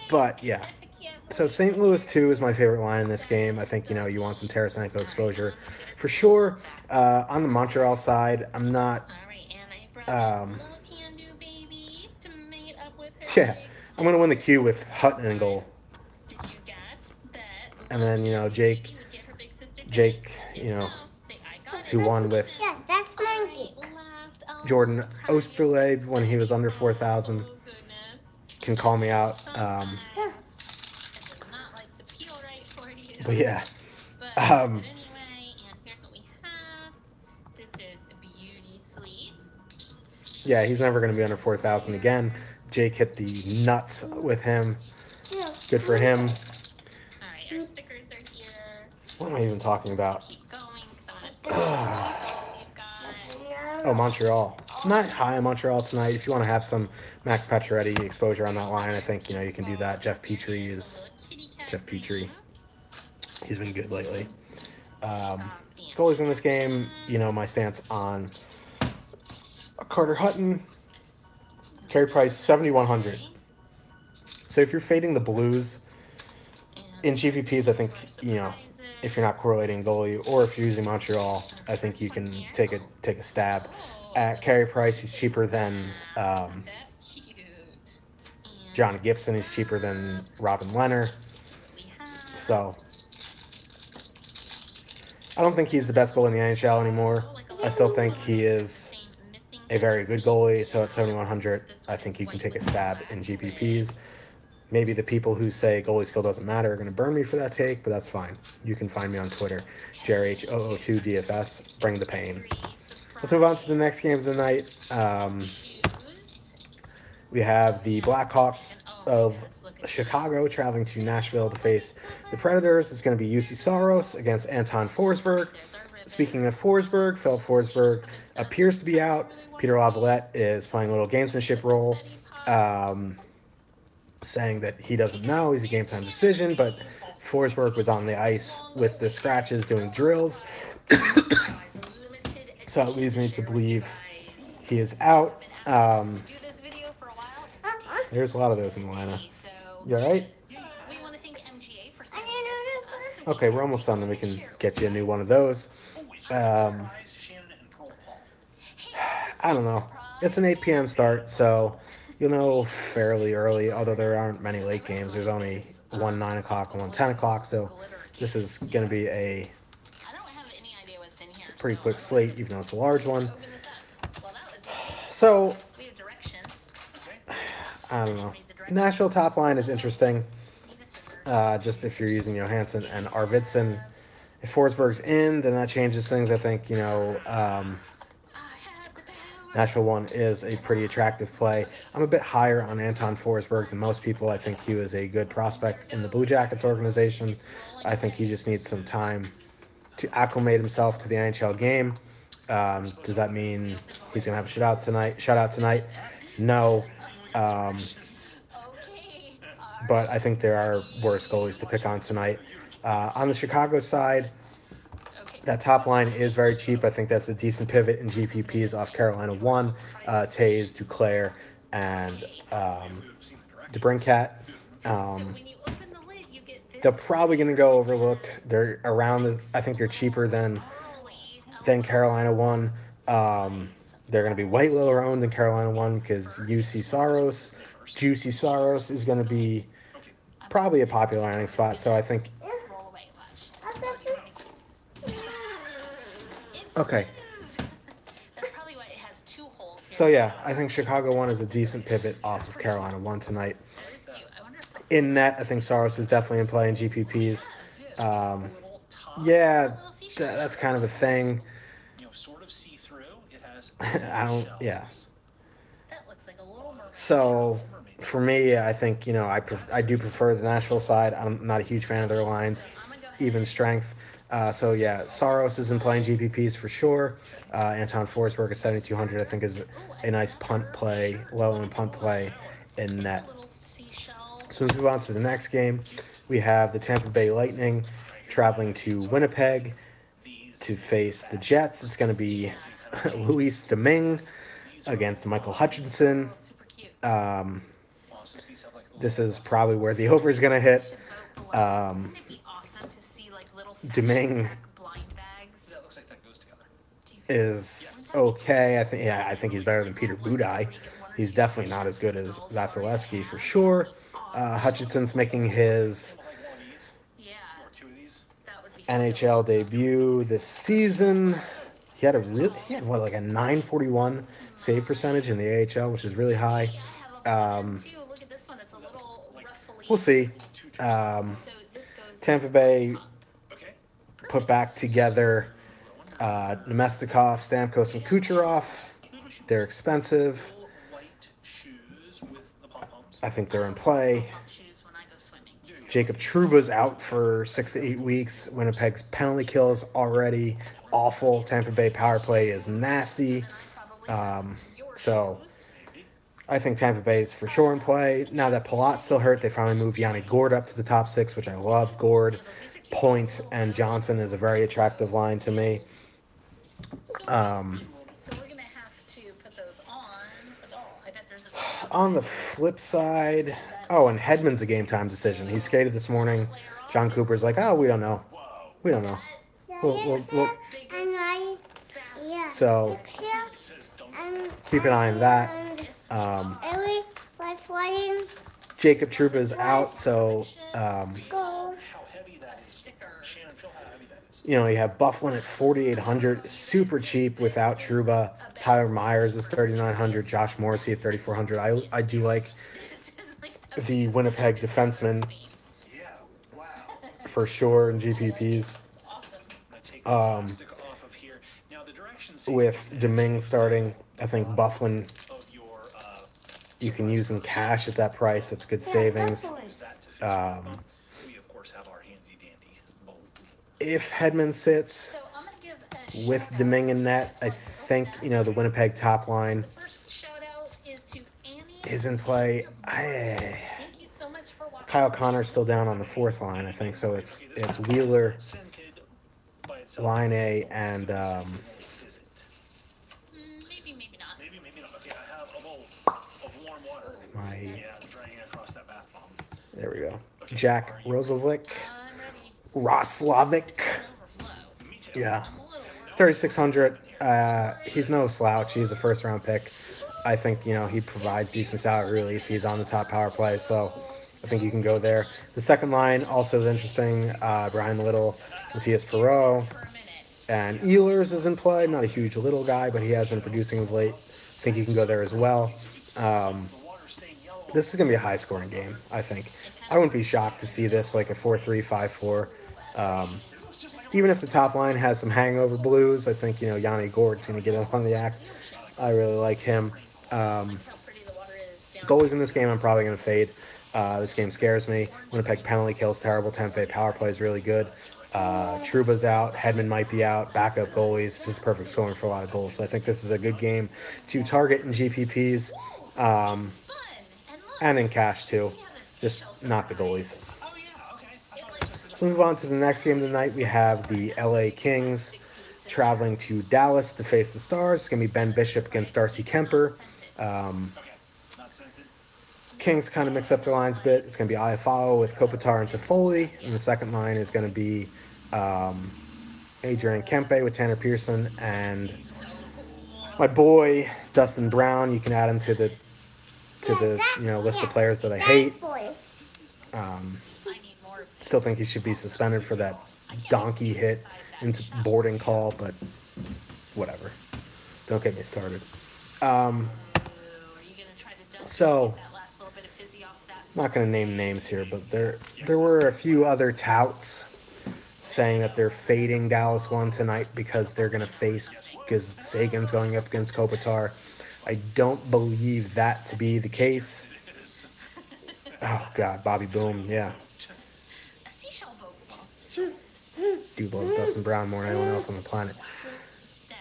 But, yeah. So St. Louis 2 is my favorite line in this game. I think, you want some Tarasenko exposure for sure. On the Montreal side, I'm not... yeah, I'm going to win the Q with Hutton in goal. And then, Jake, who won with Jordan Osterley when he was under 4,000, can call me out. But yeah, yeah, he's never going to be under 4,000 again. Jake hit the nuts with him. Good for him. What am I even talking about? Oh, Montreal. I'm not high on Montreal tonight. If you want to have some Max Pacioretty exposure on that line, I think, you can do that. Jeff Petrie. He's been good lately. Goalies in this game, my stance on Carter Hutton. Carey Price, 7,100. So if you're fading the Blues in GPPs, I think, if you're not correlating goalie, or if you're using Montreal, I think you can take a stab at Carey Price. He's cheaper than John Gibson. He's cheaper than Robin Lehner. So I don't think he's the best goalie in the NHL anymore. I still think he is a very good goalie. So at 7,100, I think you can take a stab in GPPs. Maybe the people who say goalie skill doesn't matter are going to burn me for that take, but that's fine. You can find me on Twitter, JRH002DFS. Bring the pain. Let's move on to the next game of the night. We have the Blackhawks of Chicago traveling to Nashville to face the Predators. It's going to be UC Saros against Anton Forsberg. Speaking of Forsberg, Philip Forsberg appears to be out. Peter Lavalette is playing a little gamesmanship role, saying that he doesn't know. He's a game-time decision, but Forsberg was on the ice with the scratches doing drills. So it leads me to believe he is out. There's a lot of those in Atlanta. You all right? Okay, we're almost done, then we can get you a new one of those. I don't know. It's an 8 p.m. start, so you'll know fairly early, although there aren't many late games. There's only one 9 o'clock and one 10 o'clock, so this is going to be a pretty quick slate, even though it's a large one. So, I don't know. Nashville top line is interesting. Just if you're using Johansson and Arvidsson. If Forsberg's in, then that changes things. I think, Nashville 1 is a pretty attractive play. I'm a bit higher on Anton Forsberg than most people. I think he was a good prospect in the Blue Jackets organization. I think he just needs some time to acclimate himself to the NHL game. Does that mean he's going to have a shutout tonight? No. But I think there are worse goalies to pick on tonight. On the Chicago side, that top line is very cheap. I think that's a decent pivot in GPPs off Carolina 1, Taves, Duclair, and DeBrincat. They're probably going to go overlooked. They're around, I think they're cheaper than Carolina 1. They're going to be way lower owned than Carolina 1 because Juicy Saros is going to be probably a popular landing spot. So I think. Okay. So yeah, I think Chicago 1 is a decent pivot off of Carolina 1 tonight. In net, I think Saros is definitely in play in GPPs. Yeah, that's kind of a thing. Yeah. So, for me, I think, I do prefer the Nashville side. I'm not a huge fan of their lines, even strength. So, yeah, Saros is in playing GPPs for sure. Anton Forsberg at 7,200, I think, is a nice punt play, low-end punt play in net. So let's move on to the next game. We have the Tampa Bay Lightning traveling to Winnipeg to face the Jets. It's going to be Luis Domingue against Michael Hutchinson. This is probably where the over is going to hit. Domingue is okay. I think he's better than Peter Budaj. He's definitely not as good as Vasilevsky for sure. Hutchinson's making his NHL debut this season. He had like a 941 save percentage in the AHL, which is really high. We'll see. Tampa Bay put back together Nemestikov, Stamkos, and Kucherov. They're expensive. I think they're in play. Jacob Trouba's out for 6 to 8 weeks. Winnipeg's penalty kill is already awful. Tampa Bay power play is nasty. So I think Tampa Bay is for sure in play. Now that Palat's still hurt, they finally moved Yanni Gourde up to the top 6, which I love. Gourde, Point, and Johnson is a very attractive line to me. On the flip side, and Hedman's a game-time decision. He skated this morning. John Cooper's like, we don't know. So keep an eye on that. Jacob Trouba's out, so you have Bufflin at 4,800, super cheap without Trouba. Tyler Myers is 3,900. Josh Morrissey at 3,400. I do like the Winnipeg defenseman for sure in GPPs. With Domingue starting, I think Bufflin You can use in cash at that price. That's good savings. If Hedman sits So I'm gonna give a with shout-out Domingue in to net, I that. think, you know, the Winnipeg top line The first shout-out is to Annie. is in play. Thank you so much for watching. Kyle Connor's still down on the fourth line, I think. So it's Wheeler, line A, and Maybe, maybe not. Okay, I have a bowl of warm water. my Yeah, I'm trying it across that bath bomb. there we go. Jack Roslovic, I'm ready. Roslovic. Overflow. Yeah, I'm a little it's 3,600. He's no slouch. He's a first-round pick. I think, you know, he provides decent salary relief. He's on the top power play, so I think you can go there. The second line also is interesting. Brian Little, Matthias Perreault, for a minute. and Ehlers is in play. Not a huge Little guy, but he has been producing of late. I think you can go there as well. This is going to be a high-scoring game, I think. I wouldn't be shocked to see this like a 4-3, 5-4. Even if the top line has some hangover blues, I think, you know, Yanni Gord's going to get in on the act. I really like him. How pretty the water is down. Goalies in this game, I'm probably going to fade. This game scares me. Winnipeg penalty kill's terrible. Tampa Bay power play is really good. Trouba's out. Hedman might be out. Backup goalies. Just perfect scoring for a lot of goals. So I think this is a good game to target in GPPs Fun. And look, and in cash too. we have a Just seashell not the surprise. goalies. Oh, yeah, okay. It, like, Let's move on to the next game tonight. We have the LA Kings traveling to Dallas to face the Stars. It's going to be Ben Bishop against Darcy Kemper. Okay, not scented. Kings kind of mix up their lines a bit. It's going to be Iafallo with Kopitar and Toffoli. And the second line is going to be Adrian Kempe with Tanner Pearson and my boy Dustin Brown. You can add him to the you know, list of players that I hate. Boy. I need more. Still think he should be suspended for that donkey hit into boarding call, but whatever. Don't get me started. Ooh, are you gonna try to dunk So, that last little bit of fizzy off that? not going to name names here, but there were a few other touts saying that they're fading Dallas 1 tonight because they're going to face, because Sagan's going up against Kopitar. I don't believe that to be the case. Oh, God, Bobby Boom, yeah. A seashell boat. Dude loves Dustin Brown more than anyone else on the planet.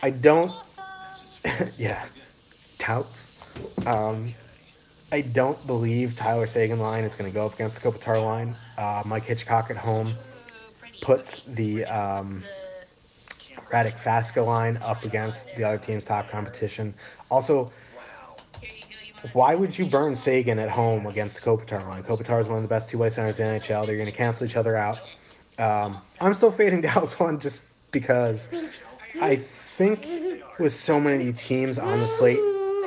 I don't, yeah, touts. I don't believe Tyler Sagan line is going to go up against the Kopitar line. Mike Hitchcock at home puts the Radek Fasca line up against the other team's top competition. Also, Here you go. You want why would you burn Sagan at home against the Kopitar line? Kopitar is one of the best two-way centers in the NHL. They're going to cancel each other out. I'm still fading Dallas 1 just because I think with so many teams on the slate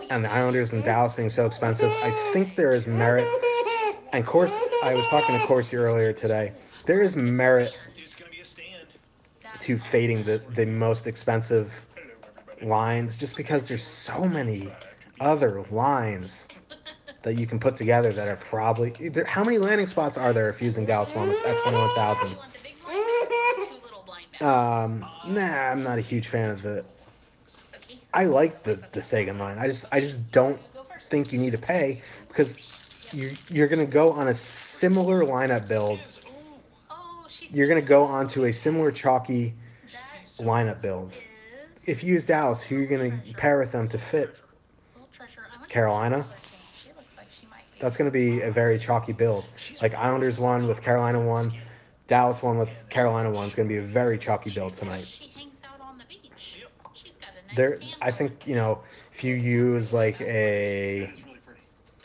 and the Islanders and Dallas being so expensive, I think there is merit. And course, I was talking to Corsi earlier today. There is merit It's going to be a stand. to fading the most expensive lines just because there's so many other lines that you can put together that are probably... How many landing spots are there if using Dallas 1 at 21,000? you want the big blind bag or 2 little blind bags? Nah, I'm not a huge fan of the... Okay. I like the Sagan line. I just don't think you need to pay because you're going to go on a similar lineup build. Oh, she's You're going to go onto a similar chalky that lineup build. is If you use Dallas, who are you going to pair with them to fit? little treasure. I wonder Carolina? what she looks like. She might be. That's going to be a very chalky build. Like Islanders 1 with Carolina 1, Dallas 1 with Carolina 1 is going to be a very chalky build tonight. She hangs out on the beach. She's got a nice There, tan I think, you know, if you use like a...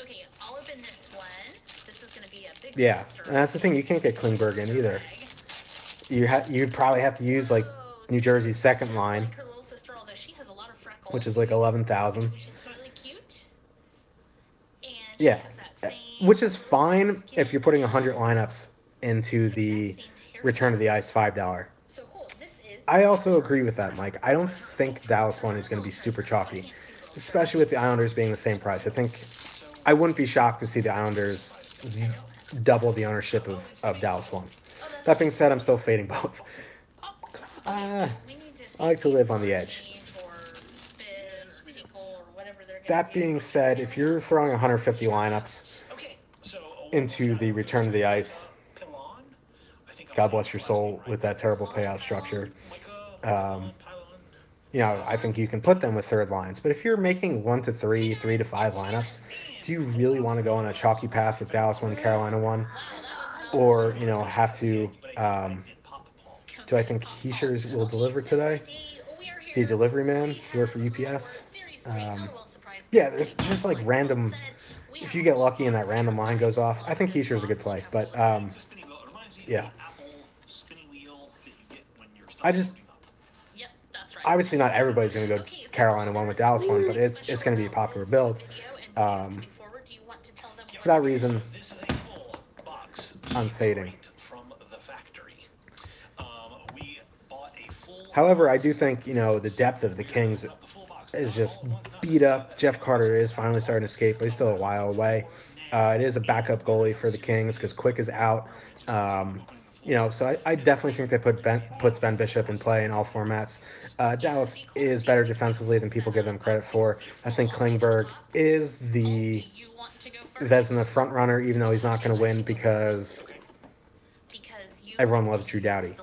Okay, I'll open this one. This is gonna be a big Yeah, sister. and that's the thing. You can't get Klingberg in either. bag. You'd probably have to use like New Jersey's second line, Like her little sister, although she has a lot of freckles. which is like 11,000. She's really cute. And Yeah, she has that same which is fine if you're putting 100 lineups into the Return to the Ice $5. So cool. This is I also agree with that, Mike. I don't think Dallas 1 is going to be super chalky, especially with the Islanders being the same price. I think I wouldn't be shocked to see the Islanders double the ownership of Dallas 1. That being said, I'm still fading both. we need to I like to live on the edge. or spin or tinkle or whatever they're That being said, if you're throwing 150 lineups Okay, so into the return to the ice, pylon. I think God bless your soul with that terrible payout structure. Pylon. You know, I think you can put them with third lines. But if you're making 1 to 3, 3 to 5 lineups, do you really want to go on a chalky path with Dallas 1, Carolina 1? Or, you know, have to, do I think Heishers will deliver today? Is he a delivery man? Does he work for UPS? Yeah, there's just like random, if you get lucky and that random line goes off, I think Heisher's a good play. But, yeah. I just, obviously not everybody's going to go Carolina 1 with Dallas 1, but it's going to be a popular build. For that reason, I'm fading. However, I do think, you know, the depth of the Kings is just beat up. Jeff Carter is finally starting to escape, but he's still a while away. It is a backup goalie for the Kings because Quick is out. You know, so I definitely think they puts Ben Bishop in play in all formats. Dallas is better defensively than people give them credit for. I think Klingberg is the Vezina front runner, even though he's not going to win because everyone loves Drew Doughty.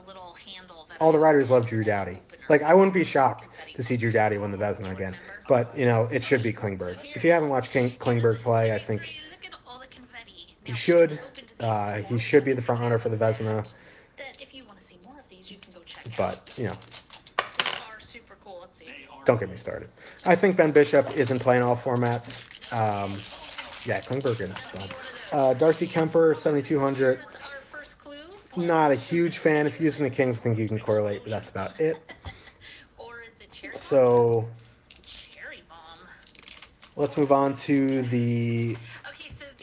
All the writers love Drew Doughty. Like, I wouldn't be shocked to see Drew Doughty win the Vezina again. But, you know, it should be Klingberg. If you haven't watched Klingberg play, I think you should. He should be the front runner for the Vezina. But, you know, don't get me started. I think Ben Bishop isn't playing all formats. Yeah, Klingberg is a stud. Darcy Kemper, 7,200. Not a huge fan. If you're using the Kings, I think you can correlate, but that's about it. So let's move on to the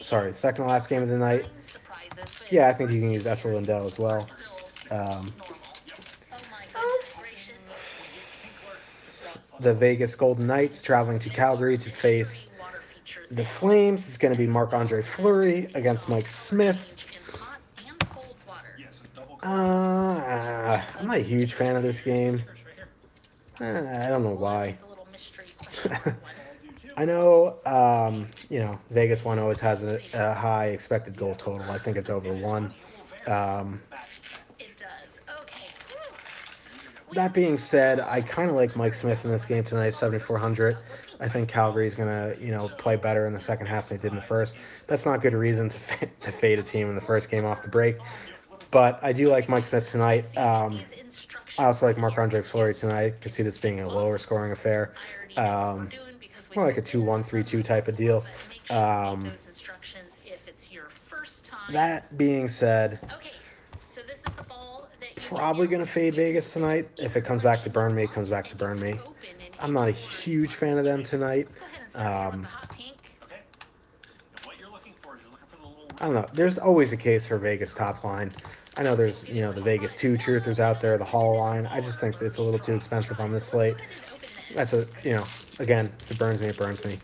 second to last game of the night. Yeah, I think you can use Essel Lindell as well. The Vegas Golden Knights traveling to Calgary to face the Flames. It's going to be Marc-Andre Fleury against Mike Smith. I'm not a huge fan of this game. I don't know why. I know, you know, Vegas 1 always has a high expected goal total. I think it's over 1. That being said, I kind of like Mike Smith in this game tonight, 7,400. I think Calgary's going to, you know, play better in the second half than they did in the first. That's not good reason to fade a team in the first game off the break. But I do like Mike Smith tonight. I also like Marc-Andre Fleury tonight. I can see this being a lower scoring affair. More like a 2-1, 3-2 type of deal. That being said, probably going to fade Vegas tonight. If it comes back to burn me, it comes back to burn me. I'm not a huge fan of them tonight. I don't know. There's always a case for Vegas top line. I know there's, you know, the Vegas 2 truthers out there, the Hall line. I just think it's a little too expensive on this slate. That's a, you know, again, if it burns me, it burns me.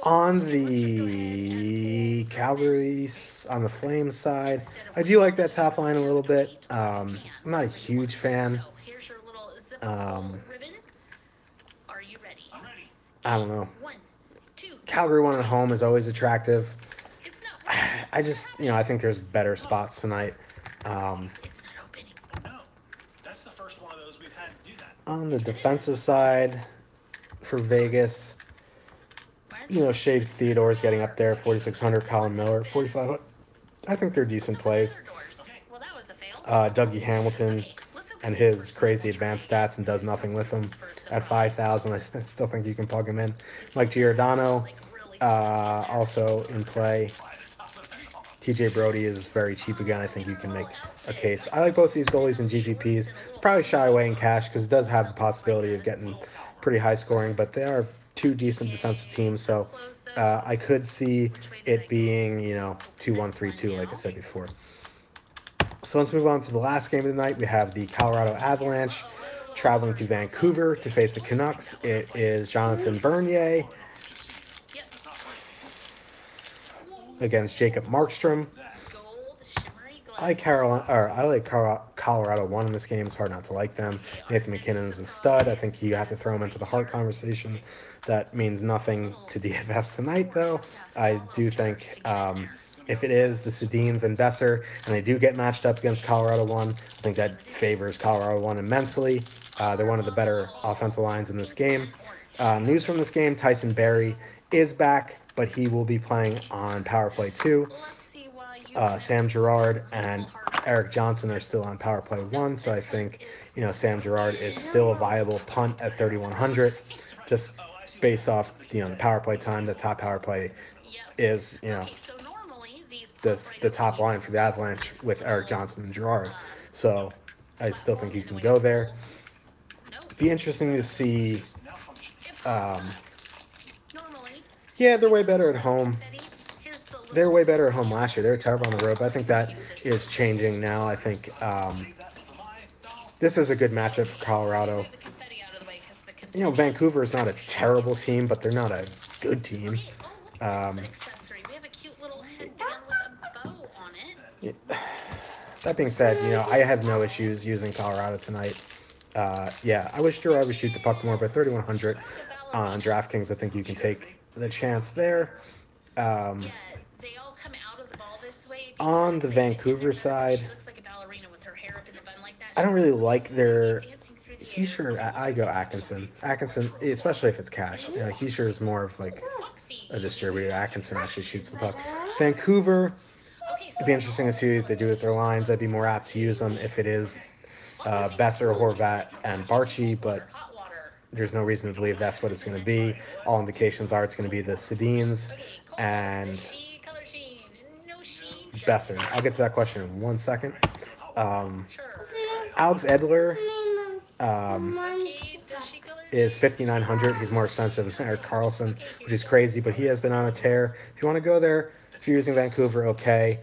On the Calgary, on the Flames side, I do like that top line a little bit. I'm not a huge fan. I don't know. Calgary 1 at home is always attractive. I just, you know, I think there's better spots tonight. On the defensive side for Vegas, you know, Shea Theodore's getting up there, 4,600. Colin Miller, 4,500. I think they're decent plays. Dougie Hamilton and his crazy advanced stats and does nothing with them at 5,000. I still think you can plug him in. Mike Giordano, also in play. TJ Brody is very cheap again. I think you can make a case. I like both these goalies in GPPs. Probably shy away in cash because it does have the possibility of getting pretty high scoring, but they are 2 decent defensive teams, so I could see it being, you know, 2-1, 3-2, like I said before. So let's move on to the last game of the night. We have the Colorado Avalanche traveling to Vancouver to face the Canucks. It is Jonathan Bernier against Jacob Markstrom. I like Colorado 1 in this game. It's hard not to like them. Nathan McKinnon is a stud. I think you have to throw him into the Hart conversation. That means nothing to DFS tonight, though. I do think if it is the Sedins and Besser, and they do get matched up against Colorado 1, I think that favors Colorado 1 immensely. They're one of the better offensive lines in this game. News from this game, Tyson Berry is back, but he will be playing on Power Play 2. Sam Girard and Eric Johnson are still on Power Play 1, so I think, Sam Girard is still a viable punt at 3,100, just based off, the power play time. The top power play is, the top line for the Avalanche with Eric Johnson and Girard. So I still think you can go there. Be interesting to see. Yeah, they're way better at home. They were way better at home last year. They were terrible on the road, but I think that is changing now. I think this is a good matchup for Colorado. Vancouver is not a terrible team, but they're not a good team. That being said, I have no issues using Colorado tonight. Yeah, I wish Girard would shoot the puck more, but 3,100 on DraftKings, I think you can take the chance there. On the Vancouver side, I don't really like their Heischer. I go Atkinson. Atkinson, especially if it's cash. Heischer is more of like a distributor. Atkinson actually shoots the puck. Vancouver, it'd be interesting to see what they do with their lines. I'd be more apt to use them if it is Besser, Horvat, and Barchi, but there's no reason to believe that's what it's going to be. All indications are it's going to be the Sedins and Besser. I'll get to that question in 1 second. Alex Edler is 5,900. He's more expensive than Erik Karlsson, which is crazy, but he has been on a tear. If you want to go there, if you're using Vancouver, okay.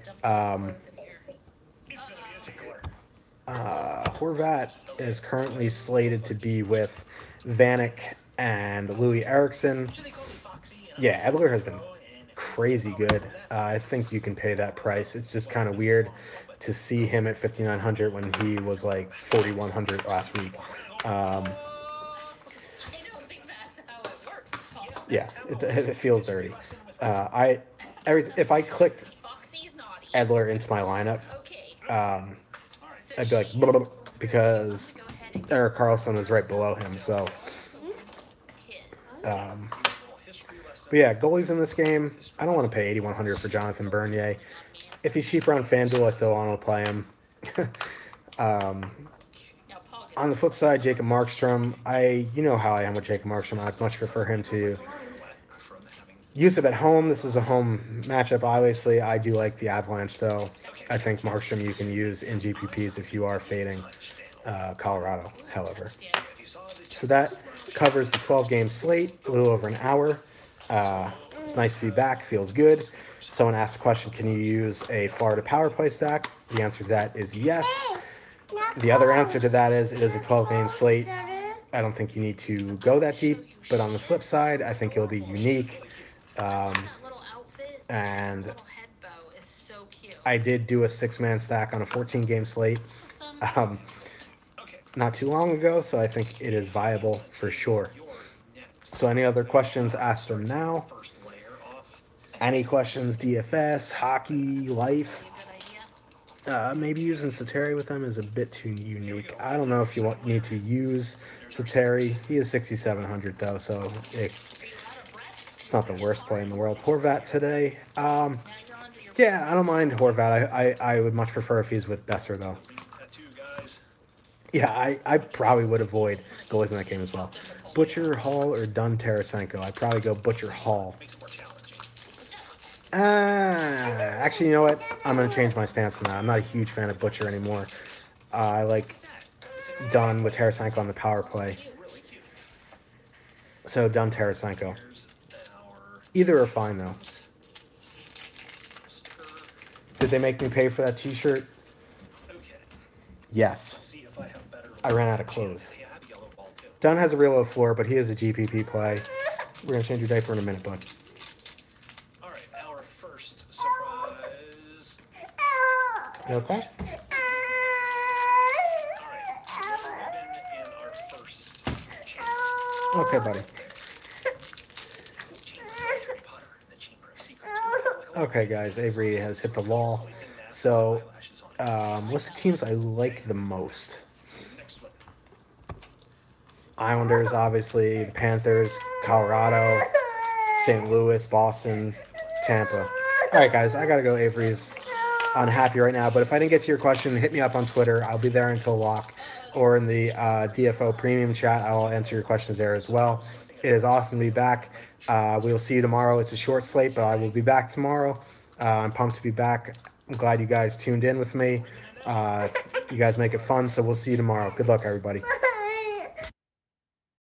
Horvat is currently slated to be with Vanek and Louis Eriksson. Yeah, Edler has been crazy good. I think you can pay that price. It's just kind of weird to see him at 5,900 when he was like 4,100 last week. Yeah, it feels dirty. If I clicked Edler into my lineup, I'd be like, blah, blah, blah, because Erik Karlsson is right below him. So, but yeah, goalies in this game. I don't want to pay 8,100 for Jonathan Bernier. If he's cheaper on FanDuel, I still want to play him. On the flip side, Jacob Markstrom. You know how I am with Jacob Markstrom. I'd much prefer him to use him at home. This is a home matchup, obviously. I do like the Avalanche, though. I think Markstrom you can use in GPPs if you are fading Colorado, however. So that covers the 12-game slate, a little over an hour. It's nice to be back. Feels good. Someone asked the question, can you use a Florida power play stack? The answer to that is yes. The other answer to that is it is a 12-game slate. I don't think you need to go that deep, but on the flip side, I think it'll be unique. And I did do a 6-man stack on a 14-game slate not too long ago, so I think it is viable for sure. So any other questions, ask them now. Any questions, DFS, hockey, life? Maybe using Sateri with them is a bit too unique. I don't know if you need to use Sateri. He is 6,700 though, so it's not the worst play in the world. Horvat today. Yeah, I don't mind Horvat. I would much prefer if he's with Besser though. Yeah, I probably would avoid goalies in that game as well. Butcher, Hall, or Dunn Tarasenko? I'd probably go Butcher, Hall. Actually, you know what? I'm going to change my stance on that. I'm not a huge fan of Butcher anymore. I like Dunn with Tarasenko on the power play. So, Dunn, Tarasenko. Either are fine, though. Did they make me pay for that t-shirt? Yes. I ran out of clothes. Dunn has a real low floor, but he is a GPP play. We're going to change your diaper in a minute, bud. You okay? All right. Ribbon in our first chamber. Okay, buddy. Chamber of Harry Potter, the Chamber of Secrets. Okay, guys. Avery has hit the wall. So, what's the teams I like the most? Next one. Islanders, obviously. The Panthers, Colorado, St. Louis, Boston, Tampa. All right, guys. I got to go. Avery's unhappy right now. But if I didn't get to your question, hit me up on Twitter. I'll be there until lock. Or in the DFO premium chat. I'll answer your questions there as well. It is awesome to be back. We will see you tomorrow. It's a short slate, but I will be back tomorrow. I'm pumped to be back. I'm glad you guys tuned in with me. You guys make it fun, so we'll see you tomorrow. Good luck, everybody.